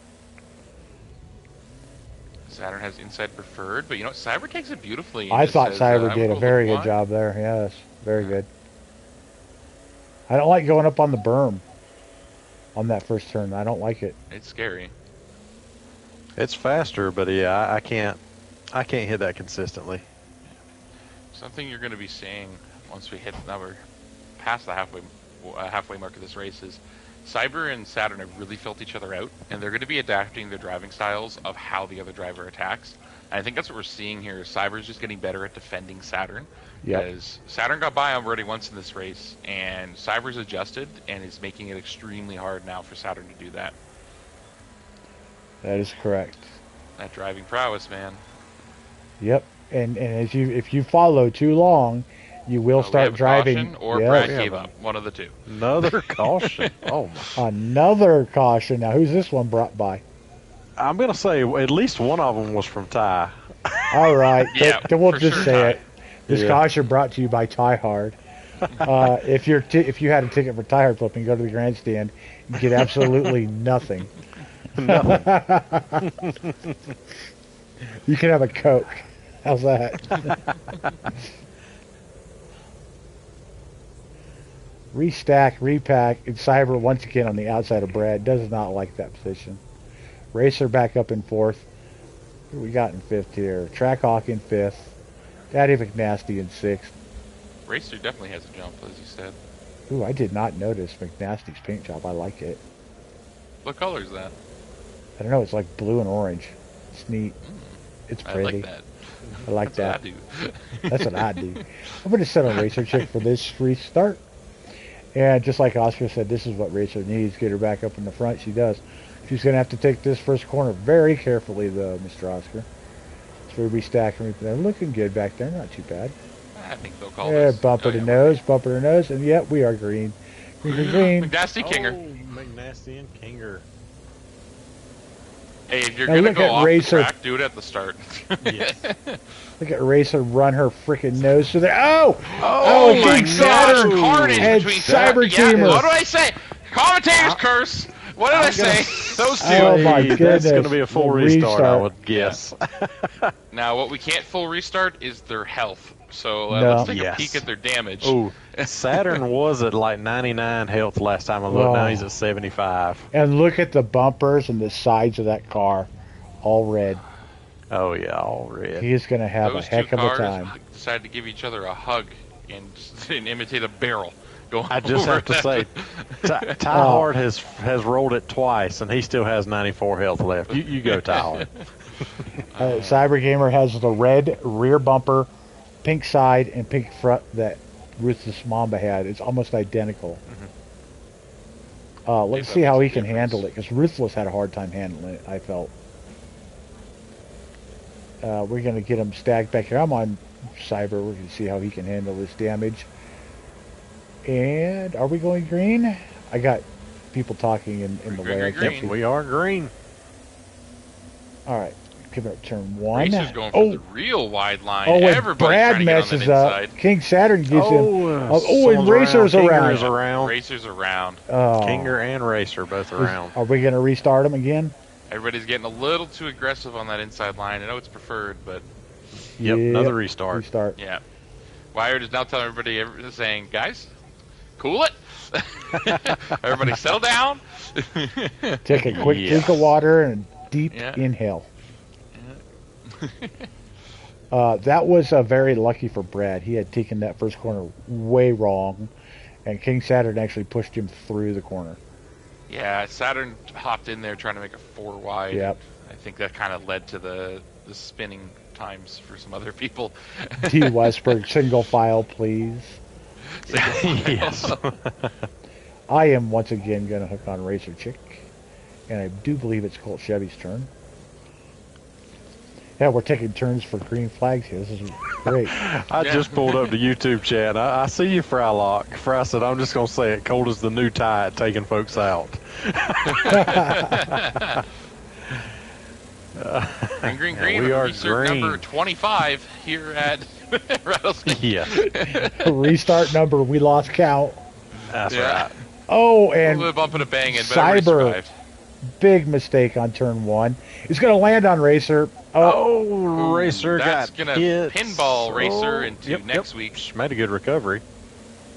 Speaker 2: Saturn has inside preferred, but you know what? Cyber takes it beautifully.
Speaker 1: I thought Cyber did a very good job there. Yes, very good. I don't like going up on the berm on that first turn. I don't like it.
Speaker 2: It's scary.
Speaker 3: It's faster, but yeah, I can't hit that consistently.
Speaker 2: Something you're going to be seeing once we hit we're past the halfway mark of this race is Cyber and Saturn have really felt each other out, and they're going to be adapting their driving styles of how the other driver attacks. I think that's what we're seeing here. Cyber's just getting better at defending Saturn.
Speaker 1: Yep.
Speaker 2: Because Saturn got by already once in this race, and Cyber's adjusted and is making it extremely hard now for Saturn to do that.
Speaker 1: That is correct.
Speaker 2: That driving prowess, man.
Speaker 1: Yep. And if you follow too long, you will start driving.
Speaker 2: Or Brad gave up. One of the two.
Speaker 3: Another caution. Oh my.
Speaker 1: Another caution. Now, who's this one brought by?
Speaker 3: I'm going to say at least one of them was from Ty.
Speaker 1: All right.
Speaker 2: Yeah,
Speaker 1: then we'll
Speaker 2: for
Speaker 1: just
Speaker 2: sure,
Speaker 1: say
Speaker 2: Ty.
Speaker 1: it. This caution brought to you by Tie Hard. If you had a ticket for Tie Hard flipping, go to the grandstand. You get absolutely nothing.
Speaker 3: Nothing.
Speaker 1: You can have a Coke. How's that? Restack, repack, and Cyber once again on the outside of Brad. Does not like that position. Racer back up in fourth. Who we got in fifth here? Trackhawk in fifth. Daddy McNasty in sixth.
Speaker 2: Racer definitely has a jump, as you said.
Speaker 1: Ooh, I did not notice McNasty's paint job. I like it.
Speaker 2: What color is that?
Speaker 1: I don't know. It's like blue and orange. It's neat. It's pretty.
Speaker 2: I like that.
Speaker 1: I like
Speaker 2: That's
Speaker 1: that.
Speaker 2: what I do.
Speaker 1: That's what I do. I'm going to set a Racer chick for this restart. And just like Oscar said, this is what Racer needs. Get her back up in the front. She does. She's going to have to take this first corner very carefully, though, Mr. Oscar. So we restack and they're looking good back there. Not too bad.
Speaker 2: I think they'll call
Speaker 1: Yeah,
Speaker 2: this.
Speaker 1: bumper to nose, bumper to nose. And yep, we are green. Green.
Speaker 2: McNasty Kinger.
Speaker 3: Oh, McNasty and Kinger.
Speaker 2: Hey, if you're
Speaker 1: Now
Speaker 2: going to
Speaker 1: look
Speaker 2: go
Speaker 1: at
Speaker 2: off
Speaker 1: Racer.
Speaker 2: the track, do it at the start.
Speaker 3: Yes.
Speaker 1: Look at Racer run her freaking nose to there. Oh!
Speaker 2: Oh my
Speaker 1: King
Speaker 2: gosh,
Speaker 1: Saturn
Speaker 2: carnage
Speaker 1: and
Speaker 2: between
Speaker 1: Cybergamer.
Speaker 2: Yeah, what do I say? Commentator's curse. What did I say? Those two.
Speaker 1: Oh my
Speaker 3: Hey,
Speaker 1: goodness.
Speaker 3: That's going to be a full
Speaker 1: The
Speaker 3: restart, I would guess.
Speaker 2: Now, what we can't full restart is their health. So
Speaker 1: No.
Speaker 2: let's take
Speaker 3: Yes.
Speaker 2: a peek at their damage.
Speaker 3: Oh, Saturn was at like 99 health last time I looked.
Speaker 1: Oh.
Speaker 3: Now he's at 75.
Speaker 1: And look at the bumpers and the sides of that car. All red.
Speaker 3: Oh, yeah, all red.
Speaker 1: He is going to have
Speaker 2: Those
Speaker 1: a heck
Speaker 2: two
Speaker 1: of a
Speaker 2: cars
Speaker 1: time.
Speaker 2: decided to give each other a hug and imitate a barrel.
Speaker 3: I just have to say, Ty Hard has rolled it twice, and he still has 94 health left. You go, Ty Hard.
Speaker 1: Cybergamer has the red rear bumper, pink side, and pink front that Ruthless Mamba had. It's almost identical. Let's see how he can handle it, because Ruthless had a hard time handling it, I felt. We're going to get him stacked back here. I'm on Cyber. We're going to see how he can handle this damage. And are we going green? I got people talking in the way. I can't see.
Speaker 3: We are green.
Speaker 1: All right. Give it turn one.
Speaker 2: Racer's going for the real wide line.
Speaker 1: Oh, and
Speaker 2: Everybody's
Speaker 1: Brad
Speaker 2: trying to get on
Speaker 1: messes
Speaker 2: the
Speaker 1: up.
Speaker 2: inside.
Speaker 1: King Saturn gives him. And
Speaker 3: someone's
Speaker 1: Racer's
Speaker 3: Kinger
Speaker 1: around.
Speaker 3: is around.
Speaker 2: Racers around.
Speaker 1: Oh.
Speaker 3: Kinger and Racer both around.
Speaker 1: Are we going to restart him again?
Speaker 2: Everybody's getting a little too aggressive on that inside line. I know it's preferred, but
Speaker 3: Yep, another restart.
Speaker 2: yeah. Wired is now telling everybody, saying, guys, cool it. Everybody settle down.
Speaker 1: Take a quick drink of water and a deep inhale. That was very lucky for Brad. He had taken that first corner way wrong, and King Saturn actually pushed him through the corner.
Speaker 2: Yeah, Saturn hopped in there trying to make a 4 wide.
Speaker 1: Yep.
Speaker 2: I think that kind of led to the spinning times for some other people.
Speaker 1: T. Westberg, single file, please.
Speaker 3: Yes.
Speaker 1: I am once again going to hook on Racer Chick, and I do believe it's Colt Chevy's turn. Yeah, we're taking turns for green flags here. This is great.
Speaker 3: I just pulled up the YouTube chat. I see you, Frylock. Fry said, I'm just going to say it. Cold as the new tie at taking folks out.
Speaker 2: Green.
Speaker 3: We are
Speaker 2: Research
Speaker 3: green.
Speaker 2: number 25 here at Rattlesnake.
Speaker 3: Yeah.
Speaker 1: Restart number, we lost count.
Speaker 3: That's right.
Speaker 1: Oh,
Speaker 2: A
Speaker 1: and
Speaker 2: little bump and a bang, and
Speaker 1: Cyber,
Speaker 2: survived.
Speaker 1: big mistake on turn one. He's going to land on Racer.
Speaker 3: Oh, Racer
Speaker 2: That's
Speaker 3: got
Speaker 2: gonna
Speaker 3: hit.
Speaker 2: pinball Racer into next week.
Speaker 3: She made a good recovery.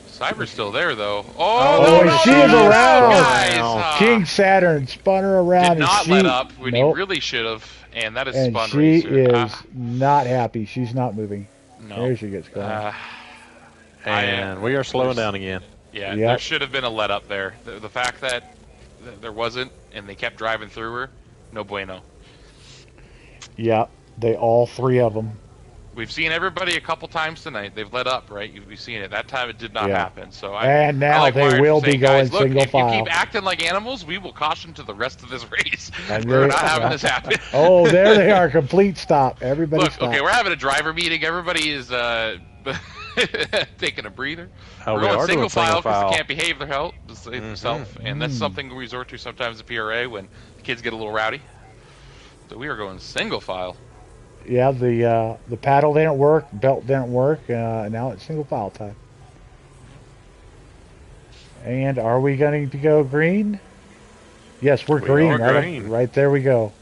Speaker 2: Cyber's still there though.
Speaker 1: Oh,
Speaker 2: no,
Speaker 1: she
Speaker 2: no,
Speaker 1: is
Speaker 2: no,
Speaker 1: around.
Speaker 2: guys.
Speaker 1: King Saturn spun her around.
Speaker 2: Did not
Speaker 1: and
Speaker 2: let up when he
Speaker 1: Nope.
Speaker 2: really should have, and that is
Speaker 1: And
Speaker 2: spun
Speaker 1: she
Speaker 2: Racer.
Speaker 1: is not happy. She's not moving.
Speaker 2: No.
Speaker 1: There she gets going.
Speaker 3: And we are slowing down again.
Speaker 2: Yeah,
Speaker 1: Yep.
Speaker 2: there should have been a let up there. The fact that there wasn't, and they kept driving through her, no bueno.
Speaker 1: Yeah. All three of them.
Speaker 2: We've seen everybody a couple times tonight. They've let up, right? We've seen it. That time it did not
Speaker 1: Yeah.
Speaker 2: happen. So
Speaker 1: And
Speaker 2: I
Speaker 1: now
Speaker 2: like
Speaker 1: they
Speaker 2: Wired for
Speaker 1: will be
Speaker 2: saying,
Speaker 1: going
Speaker 2: guys, look,
Speaker 1: single
Speaker 2: if you
Speaker 1: file.
Speaker 2: keep acting like animals, we will caution to the rest of this race.
Speaker 1: And
Speaker 2: We're not having this happen.
Speaker 1: Oh, there they are. Complete stop. Everybody
Speaker 2: Look,
Speaker 1: stop.
Speaker 2: okay, we're having a driver meeting. Everybody is taking a breather.
Speaker 3: Oh,
Speaker 2: we're
Speaker 3: we
Speaker 2: going
Speaker 3: are
Speaker 2: single
Speaker 3: doing single
Speaker 2: file because
Speaker 3: file.
Speaker 2: they can't behave their health to save themselves, and that's something we resort to sometimes at PRA when the kids get a little rowdy. So we are going single file.
Speaker 1: Yeah, the paddle didn't work, belt didn't work. Now it's single file time. And are we going to go green? Yes, we're green. Right there we go.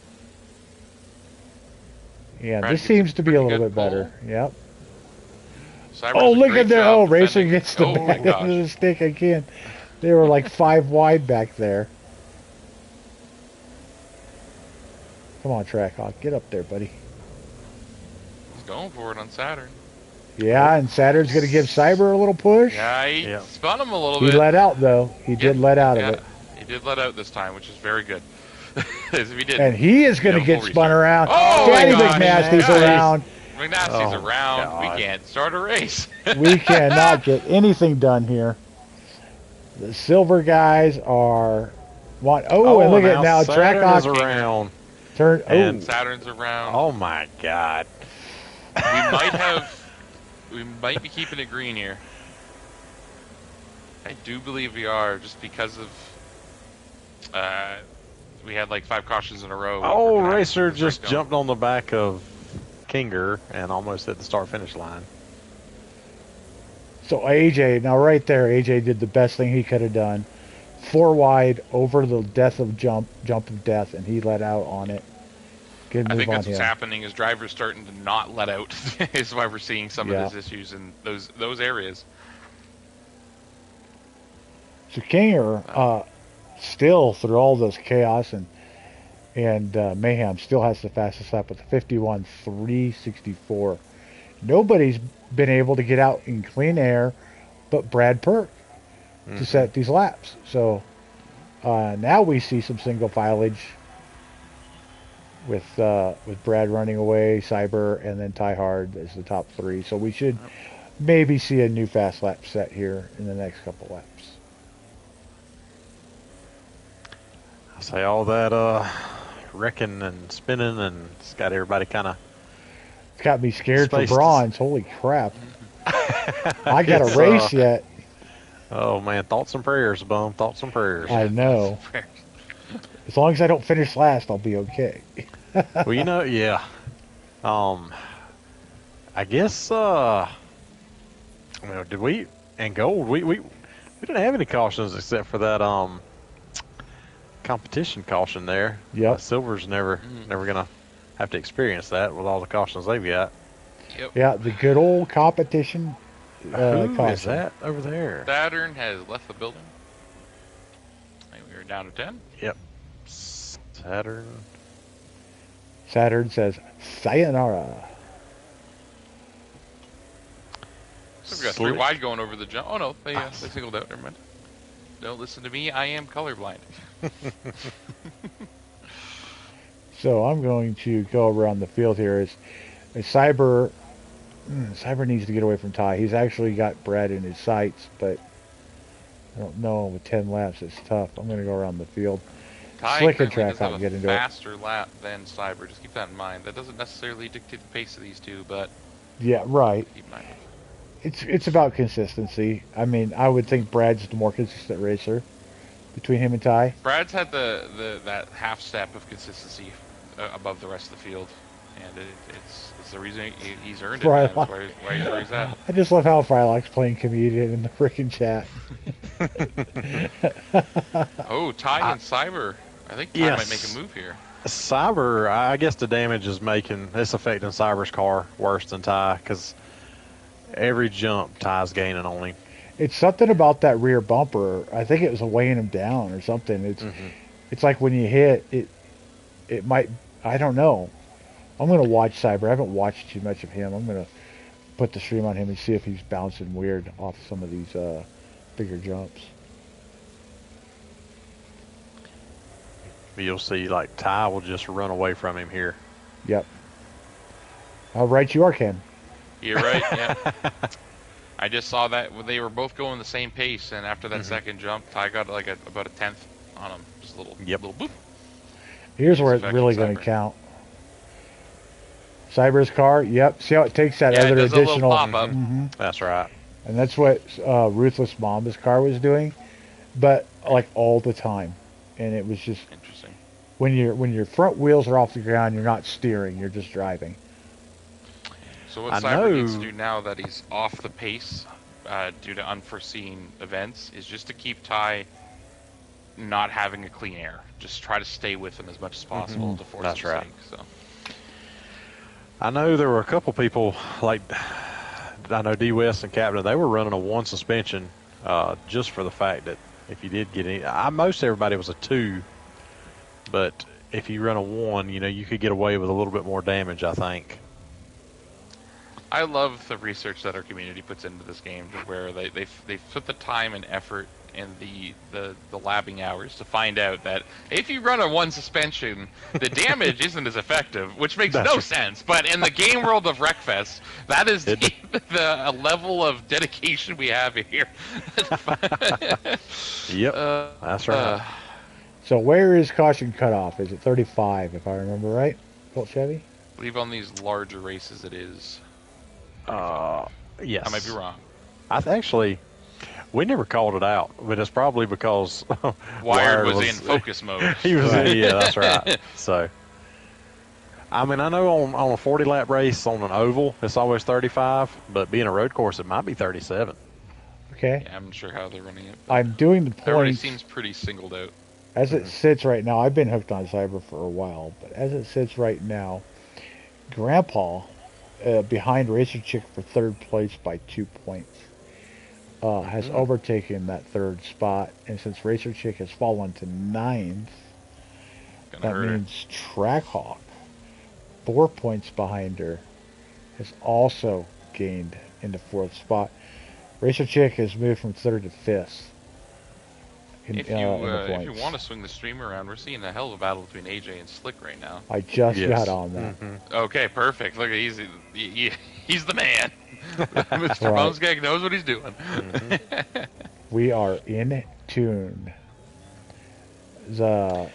Speaker 1: Yeah, this seems to be a little bit better. Yep. Oh, look at that. Oh, Racer gets the back of the stick again. They were like 5 wide back there. Come on, Trackhawk. Get up there, buddy.
Speaker 2: He's going for it on Saturn.
Speaker 1: Yeah, and Saturn's going to give Cyber a little push.
Speaker 2: Yeah, he spun him a little bit.
Speaker 1: He let out, though. He did let out of it.
Speaker 2: He did let out this time, which is very good. He did.
Speaker 1: And he is going to get spun around.
Speaker 2: Oh,
Speaker 1: Daddy McNasty's around.
Speaker 2: McNasty's around. God. We can't start a race.
Speaker 1: We cannot get anything done here. The silver guys are... and look at now.
Speaker 3: Trackhawk's around.
Speaker 2: And Saturn's around.
Speaker 3: Oh, my God.
Speaker 2: We might be keeping it green here. I do believe we are, just because of we had like 5 cautions in a row.
Speaker 3: Oh, Racer just jumped on the back of Kinger and almost hit the start-finish line.
Speaker 1: So AJ, now right there, AJ did the best thing he could have done. 4 wide over the jump of death, and he let out on it. Good move.
Speaker 2: I think that's
Speaker 1: on
Speaker 2: what's
Speaker 1: him.
Speaker 2: happening is drivers starting to not let out. Is why we're seeing some of these issues in those areas.
Speaker 1: So Kinger, still through all this chaos and mayhem, still has the fastest lap with a 51.364. Nobody's been able to get out in clean air, but Brad Perk to set these laps. So now we see some single filage with Brad running away, Cyber, and then Ty Hard as the top 3. So we should maybe see a new fast lap set here in the next couple laps.
Speaker 3: I say all that wrecking and spinning, and it's got everybody kind of...
Speaker 1: It's got me scared for bronze. Holy crap. I got a race yet.
Speaker 3: Oh, man. Thoughts and prayers, Bum. Thoughts and prayers.
Speaker 1: I know. As long as I don't finish last, I'll be okay.
Speaker 3: Well, yeah. I guess, did we, and gold, we didn't have any cautions except for that, competition caution there.
Speaker 1: Yep.
Speaker 3: Silver's never gonna have to experience that with all the cautions they've got.
Speaker 2: Yep.
Speaker 1: Yeah, the good old competition.
Speaker 3: Who
Speaker 1: caution.
Speaker 3: is that over there?
Speaker 2: Saturn has left the building. I think we are down to 10.
Speaker 3: Yep.
Speaker 1: Saturn says sayonara.
Speaker 2: So we got 3 wide going over the jump. Oh no, they singled out. Never mind. Don't listen to me. I am colorblind.
Speaker 1: So I'm going to go around the field here. As Cyber needs to get away from Ty. He's actually got Brad in his sights, but I don't know. With 10 laps, it's tough. I'm going to go around the field.
Speaker 2: Ty
Speaker 1: Slick and
Speaker 2: currently
Speaker 1: track
Speaker 2: does
Speaker 1: out
Speaker 2: have
Speaker 1: and get
Speaker 2: a
Speaker 1: into
Speaker 2: faster lap than Cyber. Just keep that in mind. That doesn't necessarily dictate the pace of these two, but
Speaker 1: yeah, right.
Speaker 2: Keep in mind.
Speaker 1: It's about consistency. I mean, I would think Brad's the more consistent racer between him and Ty.
Speaker 2: Brad's had that half step of consistency above the rest of the field, and it's the reason he's earned it. That's why he's at.
Speaker 1: I just love how Frylock's playing comedian in the freaking chat.
Speaker 2: Oh, Ty and Cyber. I think Ty might make a move here.
Speaker 3: Cyber, I guess the damage is it's affecting Cyber's car worse than Ty, because every jump Ty's gaining on him.
Speaker 1: It's something about that rear bumper. I think it was weighing him down or something. It's like when you hit it might. I don't know. I'm going to watch Cyber. I haven't watched too much of him. I'm going to put the stream on him and see if he's bouncing weird off some of these bigger jumps.
Speaker 3: You'll see, like, Ty will just run away from him here.
Speaker 1: Yep. Oh, right, you are, Ken.
Speaker 2: You're right. Yeah. I just saw that they were both going the same pace, and after that second jump, Ty got like about a tenth on him. Just a
Speaker 3: Yep.
Speaker 2: little boop.
Speaker 1: Here's
Speaker 2: He's
Speaker 1: where it's
Speaker 2: affecting
Speaker 1: really going to
Speaker 2: Cyber.
Speaker 1: count. Cyber's car, yep. See how it takes that
Speaker 2: Yeah, it
Speaker 1: other
Speaker 2: does a little
Speaker 1: additional.
Speaker 2: pop up.
Speaker 3: That's right.
Speaker 1: And that's what Ruthless Mama's car was doing, but like all the time. And it was just
Speaker 2: Interesting.
Speaker 1: when your front wheels are off the ground, you're not steering, you're just driving.
Speaker 2: So what
Speaker 3: I
Speaker 2: Cyber needs to
Speaker 3: know.
Speaker 2: do now that he's off the pace due to unforeseen events is just to keep Ty not having a clean air. Just try to stay with him as much as possible to force
Speaker 3: That's
Speaker 2: him
Speaker 3: right.
Speaker 2: sink. So
Speaker 3: I know there were a couple people like I know D West and Captain. They were running a 1 suspension just for the fact that if you did get any, most everybody was a 2, but if you run a 1, you could get away with a little bit more damage. I think.
Speaker 2: I love the research that our community puts into this game, where they put the time and effort and the labbing hours to find out that if you run a 1 suspension, the damage isn't as effective, which makes
Speaker 3: That's
Speaker 2: no
Speaker 3: right.
Speaker 2: sense. But in the game world of Wreckfest, that is the level of dedication we have here.
Speaker 3: Yep, that's right.
Speaker 1: So where is caution cutoff? Is it 35, if I remember right? Colt Chevy?
Speaker 2: I believe on these larger races it is.
Speaker 3: Yes,
Speaker 2: I might be wrong.
Speaker 3: Actually, we never called it out, but it's probably because
Speaker 2: Wired was in focus mode.
Speaker 3: He was
Speaker 1: Right.
Speaker 3: yeah, that's right. So, I mean, I know on a 40 lap race on an oval, it's always 35, but being a road course, it might be 37.
Speaker 1: Okay.
Speaker 2: Yeah, I'm not sure how they're running it. But
Speaker 1: I'm doing the
Speaker 2: everybody
Speaker 1: points
Speaker 2: seems pretty singled out.
Speaker 1: as it sits right now. I've been hooked on Cyber for a while, but as it sits right now, Grandpa behind Racer Chick for third place by 2 points. Has overtaken that third spot, and since Racer Chick has fallen to ninth,
Speaker 2: Gonna
Speaker 1: that
Speaker 2: hurt her.
Speaker 1: means Trackhawk, 4 points behind her, has also gained into fourth spot. Racer Chick has moved from third to fifth.
Speaker 2: If you want to swing the stream around, we're seeing a hell of a battle between AJ and Slick right now.
Speaker 1: I just
Speaker 3: Yes.
Speaker 1: got on that.
Speaker 2: Okay, perfect. Look, he's the man. Mr.
Speaker 1: Right.
Speaker 2: Bonesgag knows what he's doing.
Speaker 1: We are in tune. The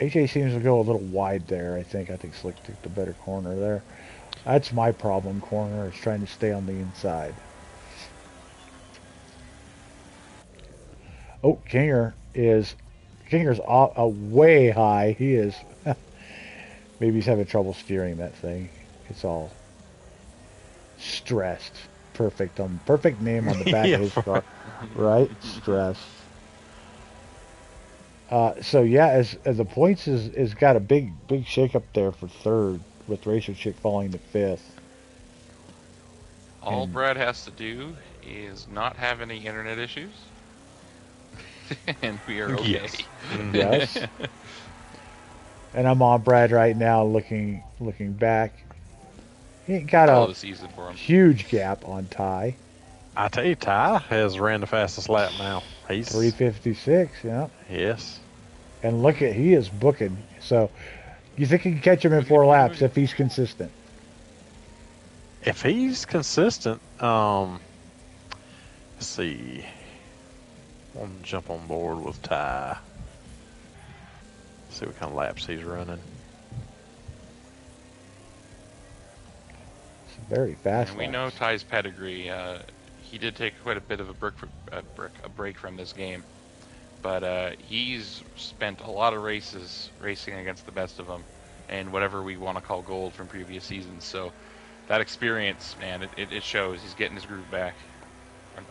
Speaker 1: AJ seems to go a little wide there. I think Slick took the better corner there. That's my problem. Corner is trying to stay on the inside. Oh, Kinger's way high. He is. Maybe he's having trouble steering that thing. It's all stressed. Perfect name on the back
Speaker 3: Yeah.
Speaker 1: of his car, right? Stressed. So yeah, as the points is got a big shake up there for third, with Racer Chick falling to fifth.
Speaker 2: All Brad has to do is not have any internet issues, and we are okay.
Speaker 3: Yes.
Speaker 1: Yes. And I'm on Brad right now, looking back. He ain't got
Speaker 2: All
Speaker 1: a
Speaker 2: the season for him.
Speaker 1: huge gap on Ty.
Speaker 3: I tell you, Ty has ran the fastest lap now. He's
Speaker 1: 356, yeah.
Speaker 3: Yes.
Speaker 1: And look at, he is booking. So you think you can catch him in 4 laps if he's consistent?
Speaker 3: If he's consistent, let's see. I'm gonna jump on board with Ty. See what kind of laps he's running.
Speaker 1: It's very fast.
Speaker 2: And we know Ty's pedigree. He did take quite a bit of a break from this game, but he's spent a lot of races racing against the best of them, and whatever we want to call gold from previous seasons. So that experience, man, it shows. He's getting his groove back.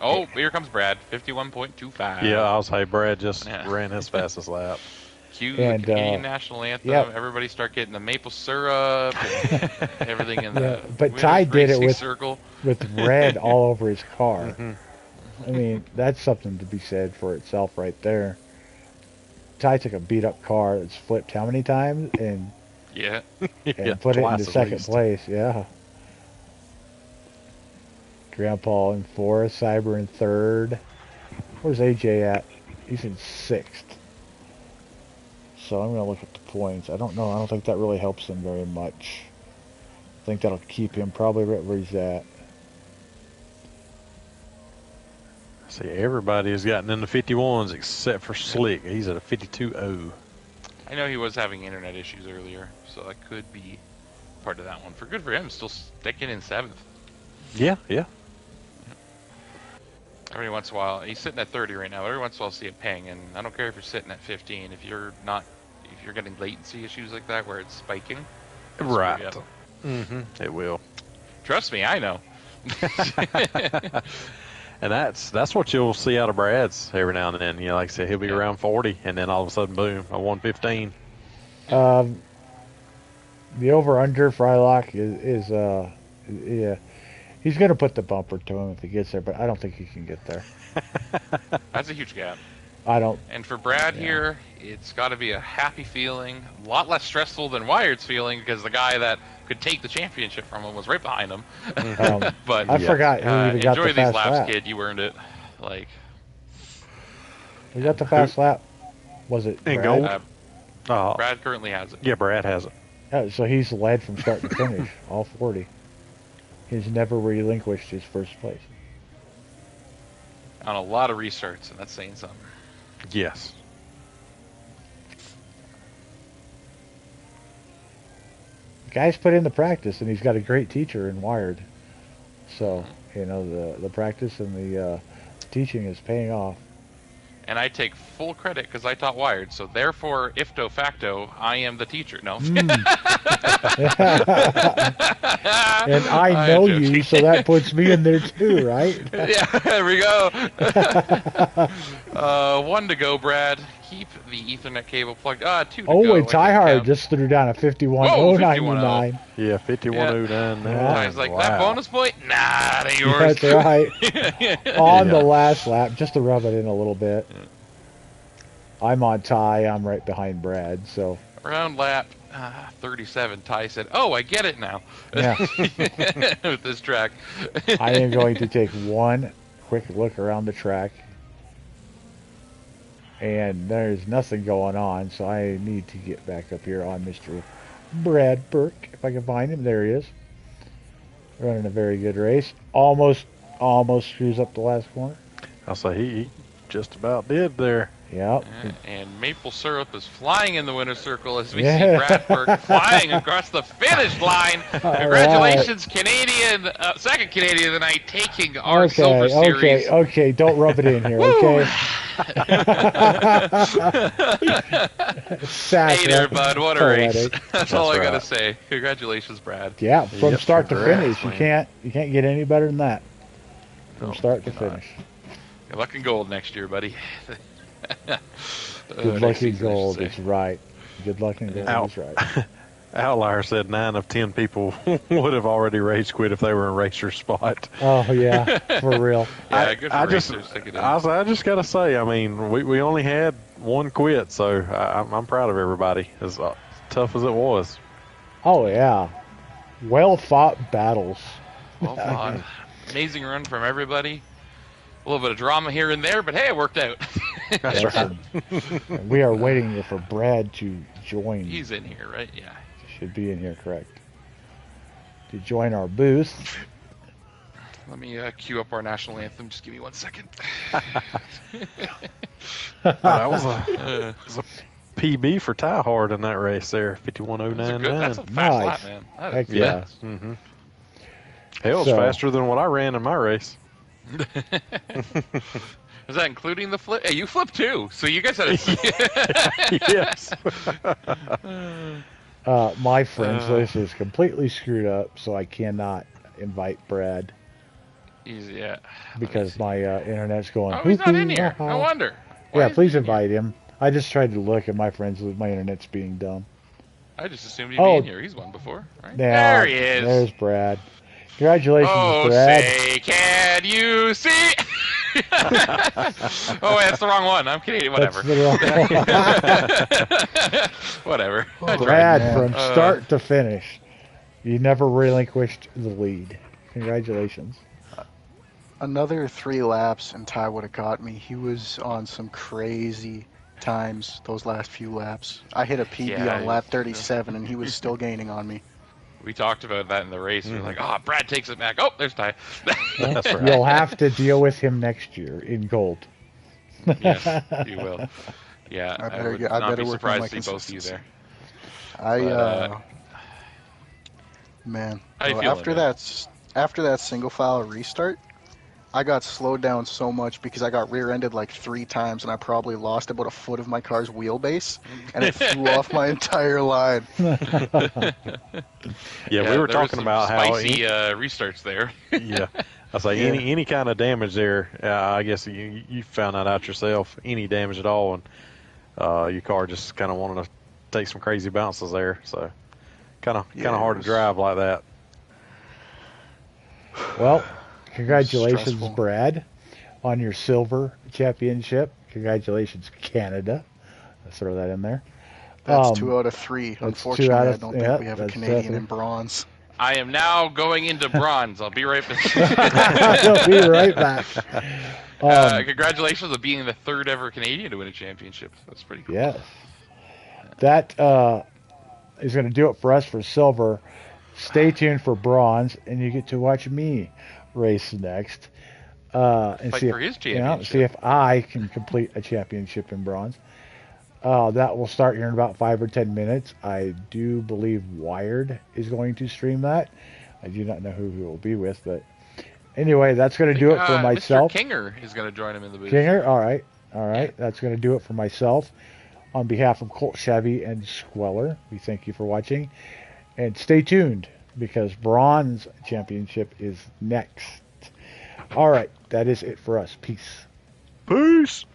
Speaker 2: Oh, here comes Brad, 51.25.
Speaker 3: Yeah, I was. Hey, Brad just ran his fastest lap.
Speaker 2: Cue
Speaker 1: And,
Speaker 2: the Canadian national anthem.
Speaker 1: yep.
Speaker 2: Everybody start getting the maple syrup and everything in the
Speaker 1: but
Speaker 2: winner's
Speaker 1: Ty did it
Speaker 2: racing
Speaker 1: with
Speaker 2: circle.
Speaker 1: red all over his car. I mean, that's something to be said for itself right there. Ty took a beat up car that's flipped how many times and
Speaker 2: Yeah.
Speaker 1: put it
Speaker 3: twice
Speaker 1: into
Speaker 3: at
Speaker 1: second
Speaker 3: least.
Speaker 1: place. Yeah. Grandpa in fourth, Cyber in third. Where's AJ at? He's in sixth. So I'm going to look at the points. I don't know. I don't think that really helps him very much. think that'll keep him probably right where he's at.
Speaker 3: See, everybody has gotten in the 51s except for Slick. He's at a 52.0.
Speaker 2: I know he was having internet issues earlier, so that could be part of that one. Good for him, still sticking in 7th.
Speaker 3: Yeah.
Speaker 2: Every once in a while, he's sitting at 30 right now. Every once in a while, I'll see it ping, and I don't care if you're sitting at 15. If you're getting latency issues like that where it's spiking,
Speaker 3: Right. It will.
Speaker 2: Trust me, I know.
Speaker 3: And that's what you'll see out of Brad's every now and then. Like I said, he'll be around 40, and then all of a sudden, boom, a 115.
Speaker 1: The over-under Frylock is yeah. He's going to put the bumper to him if he gets there, but I don't think he can get there.
Speaker 2: That's a huge gap.
Speaker 1: I don't.
Speaker 2: And for Brad here, it's got to be a happy feeling, a lot less stressful than Wired's feeling, because the guy that could take the championship from him was right behind him. But
Speaker 1: I forgot who even got
Speaker 2: enjoy
Speaker 1: the
Speaker 2: these
Speaker 1: fast
Speaker 2: laps,
Speaker 1: lap.
Speaker 2: kid. You earned it. Like,
Speaker 1: we got the fast lap. Was it
Speaker 3: In
Speaker 1: Brad?
Speaker 3: gold?
Speaker 2: Brad currently has it.
Speaker 3: Yeah, Brad has it.
Speaker 1: So he's led from start to finish, all 40. He's never relinquished his first place.
Speaker 2: On a lot of restarts, and that's saying something.
Speaker 3: Yes.
Speaker 1: The guy's put in the practice, and he's got a great teacher in Wired. So, the practice and the teaching is paying off.
Speaker 2: And I take full credit because I taught Wired, so therefore, ifto facto, I am the teacher. No.
Speaker 1: And I know you, so that puts me in there too, right?
Speaker 2: Yeah, there we go. 1 to go, Brad. Keep the Ethernet cable plugged. 2 to go.
Speaker 1: Oh, and Tyhard just threw down a 51.099.
Speaker 3: Yeah, 51.09 now.
Speaker 2: Ty's like, that bonus point? Nah, they yours.
Speaker 1: That's right. On the last lap, just to rub it in a little bit. I'm on Ty. I'm right behind Brad, so.
Speaker 2: Around lap 37, Ty said, "Oh, I get it now."
Speaker 1: Yeah.
Speaker 2: With this track.
Speaker 1: I am going to take one quick look around the track. And there's nothing going on, so I need to get back up here on Mr. Brad Burke. If I can find him, there he is. Running a very good race. Almost screws up the last corner.
Speaker 3: I'll say he just about did there.
Speaker 1: Yep.
Speaker 2: And maple syrup is flying in the winner's circle as we see Brad Burke flying across the finish line. Congratulations, Canadian, second Canadian of the night, taking our Silver Series.
Speaker 1: Okay, don't rub it in here, okay?
Speaker 2: Hey there, bud, what a race. That's all I gotta say. Congratulations, Brad.
Speaker 1: Yeah, from start to finish. You can't get any better than that. From start to finish.
Speaker 2: Good luck in gold next year, buddy.
Speaker 1: Good luck in gold is right. Good luck in gold is right.
Speaker 3: Outlier said 9 of 10 people would have already rage quit if they were in Racer's spot.
Speaker 1: Oh yeah, for real.
Speaker 2: Yeah, good for Racers.
Speaker 3: I just gotta say, I mean, we only had one quit, so I'm proud of everybody. As tough as it was.
Speaker 1: Oh yeah, well fought battles.
Speaker 2: Well fought. Amazing run from everybody. A little bit of drama here and there, but hey, it worked out.
Speaker 3: That's right.
Speaker 1: We are waiting for Brad to join.
Speaker 2: He's in here, right? Yeah.
Speaker 1: Should be in here, correct. To join our booth.
Speaker 2: Let me cue up our national anthem. Just give me 1 second.
Speaker 3: That was a PB for Tyhard in that race there, 51.099.
Speaker 2: That's a fast lap, man.
Speaker 1: Heck yeah.
Speaker 3: Mm-hmm. Hell, it's faster than what I ran in my race.
Speaker 2: Is that including the flip? Hey, you flipped too, so you guys had a...
Speaker 3: Yes.
Speaker 1: My friend's list is completely screwed up, so I cannot invite Brad.
Speaker 2: Yeah.
Speaker 1: Because my internet's going...
Speaker 2: Oh, he's not in here. No wonder.
Speaker 1: Yeah, please invite him. I just tried to look, and my internet's being dumb.
Speaker 2: I just assumed he'd be in here. He's won before, right?
Speaker 1: Yeah,
Speaker 2: there he is.
Speaker 1: There's Brad. Congratulations,
Speaker 2: oh,
Speaker 1: Brad.
Speaker 2: Say, can you see? Oh, wait, that's the wrong one. I'm kidding. Whatever. Whatever.
Speaker 1: Brad, from start to finish, you never relinquished the lead. Congratulations.
Speaker 4: Another 3 laps, and Ty would have caught me. He was on some crazy times those last few laps. I hit a PB on lap 37, and he was still gaining on me.
Speaker 2: We talked about that in the race. We're like, oh, Brad takes it back. Oh, there's Ty.
Speaker 3: That's right.
Speaker 1: You'll have to deal with him next year in gold.
Speaker 2: Yes, you will. Yeah,
Speaker 4: I
Speaker 2: would
Speaker 4: better
Speaker 2: not be
Speaker 4: work on my
Speaker 2: surprised to see both of you there.
Speaker 4: Man,
Speaker 2: How you
Speaker 4: well,
Speaker 2: feeling,
Speaker 4: after that single file restart, I got slowed down so much because I got rear-ended like 3 times, and I probably lost about a foot of my car's wheelbase, and it threw off my entire line.
Speaker 3: Yeah, we were talking about how
Speaker 2: spicy restarts there.
Speaker 3: Yeah, I say any kind of damage there. I guess you found that out yourself. Any damage at all, and your car just kind of wanted to take some crazy bounces there. So kind of hard to drive like that.
Speaker 1: Well, congratulations,
Speaker 4: Stressful.
Speaker 1: Brad, on your silver championship. Congratulations, Canada. Let's throw that in there.
Speaker 4: That's 2 out of 3. Unfortunately, I don't think we have a Canadian in bronze.
Speaker 2: I am now going into bronze. I'll be right back.
Speaker 1: I'll be right back.
Speaker 2: Congratulations on being the 3rd ever Canadian to win a championship. That's pretty cool.
Speaker 1: Yes. That is going to do it for us for silver. Stay tuned for bronze, and you get to watch me race next. And
Speaker 2: Fight
Speaker 1: see
Speaker 2: for his championship.
Speaker 1: Yeah, see if I can complete a championship in bronze. That will start here in about 5 or 10 minutes. I do believe Wired is going to stream that. I do not know who he will be with, but anyway, that's going to do it for myself.
Speaker 2: Mr. Kinger is going to join him in the booth.
Speaker 1: Kinger, all right. Yeah. That's going to do it for myself. On behalf of Colt Chevy and Squeller, we thank you for watching. And stay tuned, because Bronze Championship is next. All right, that is it for us. Peace.
Speaker 3: Peace.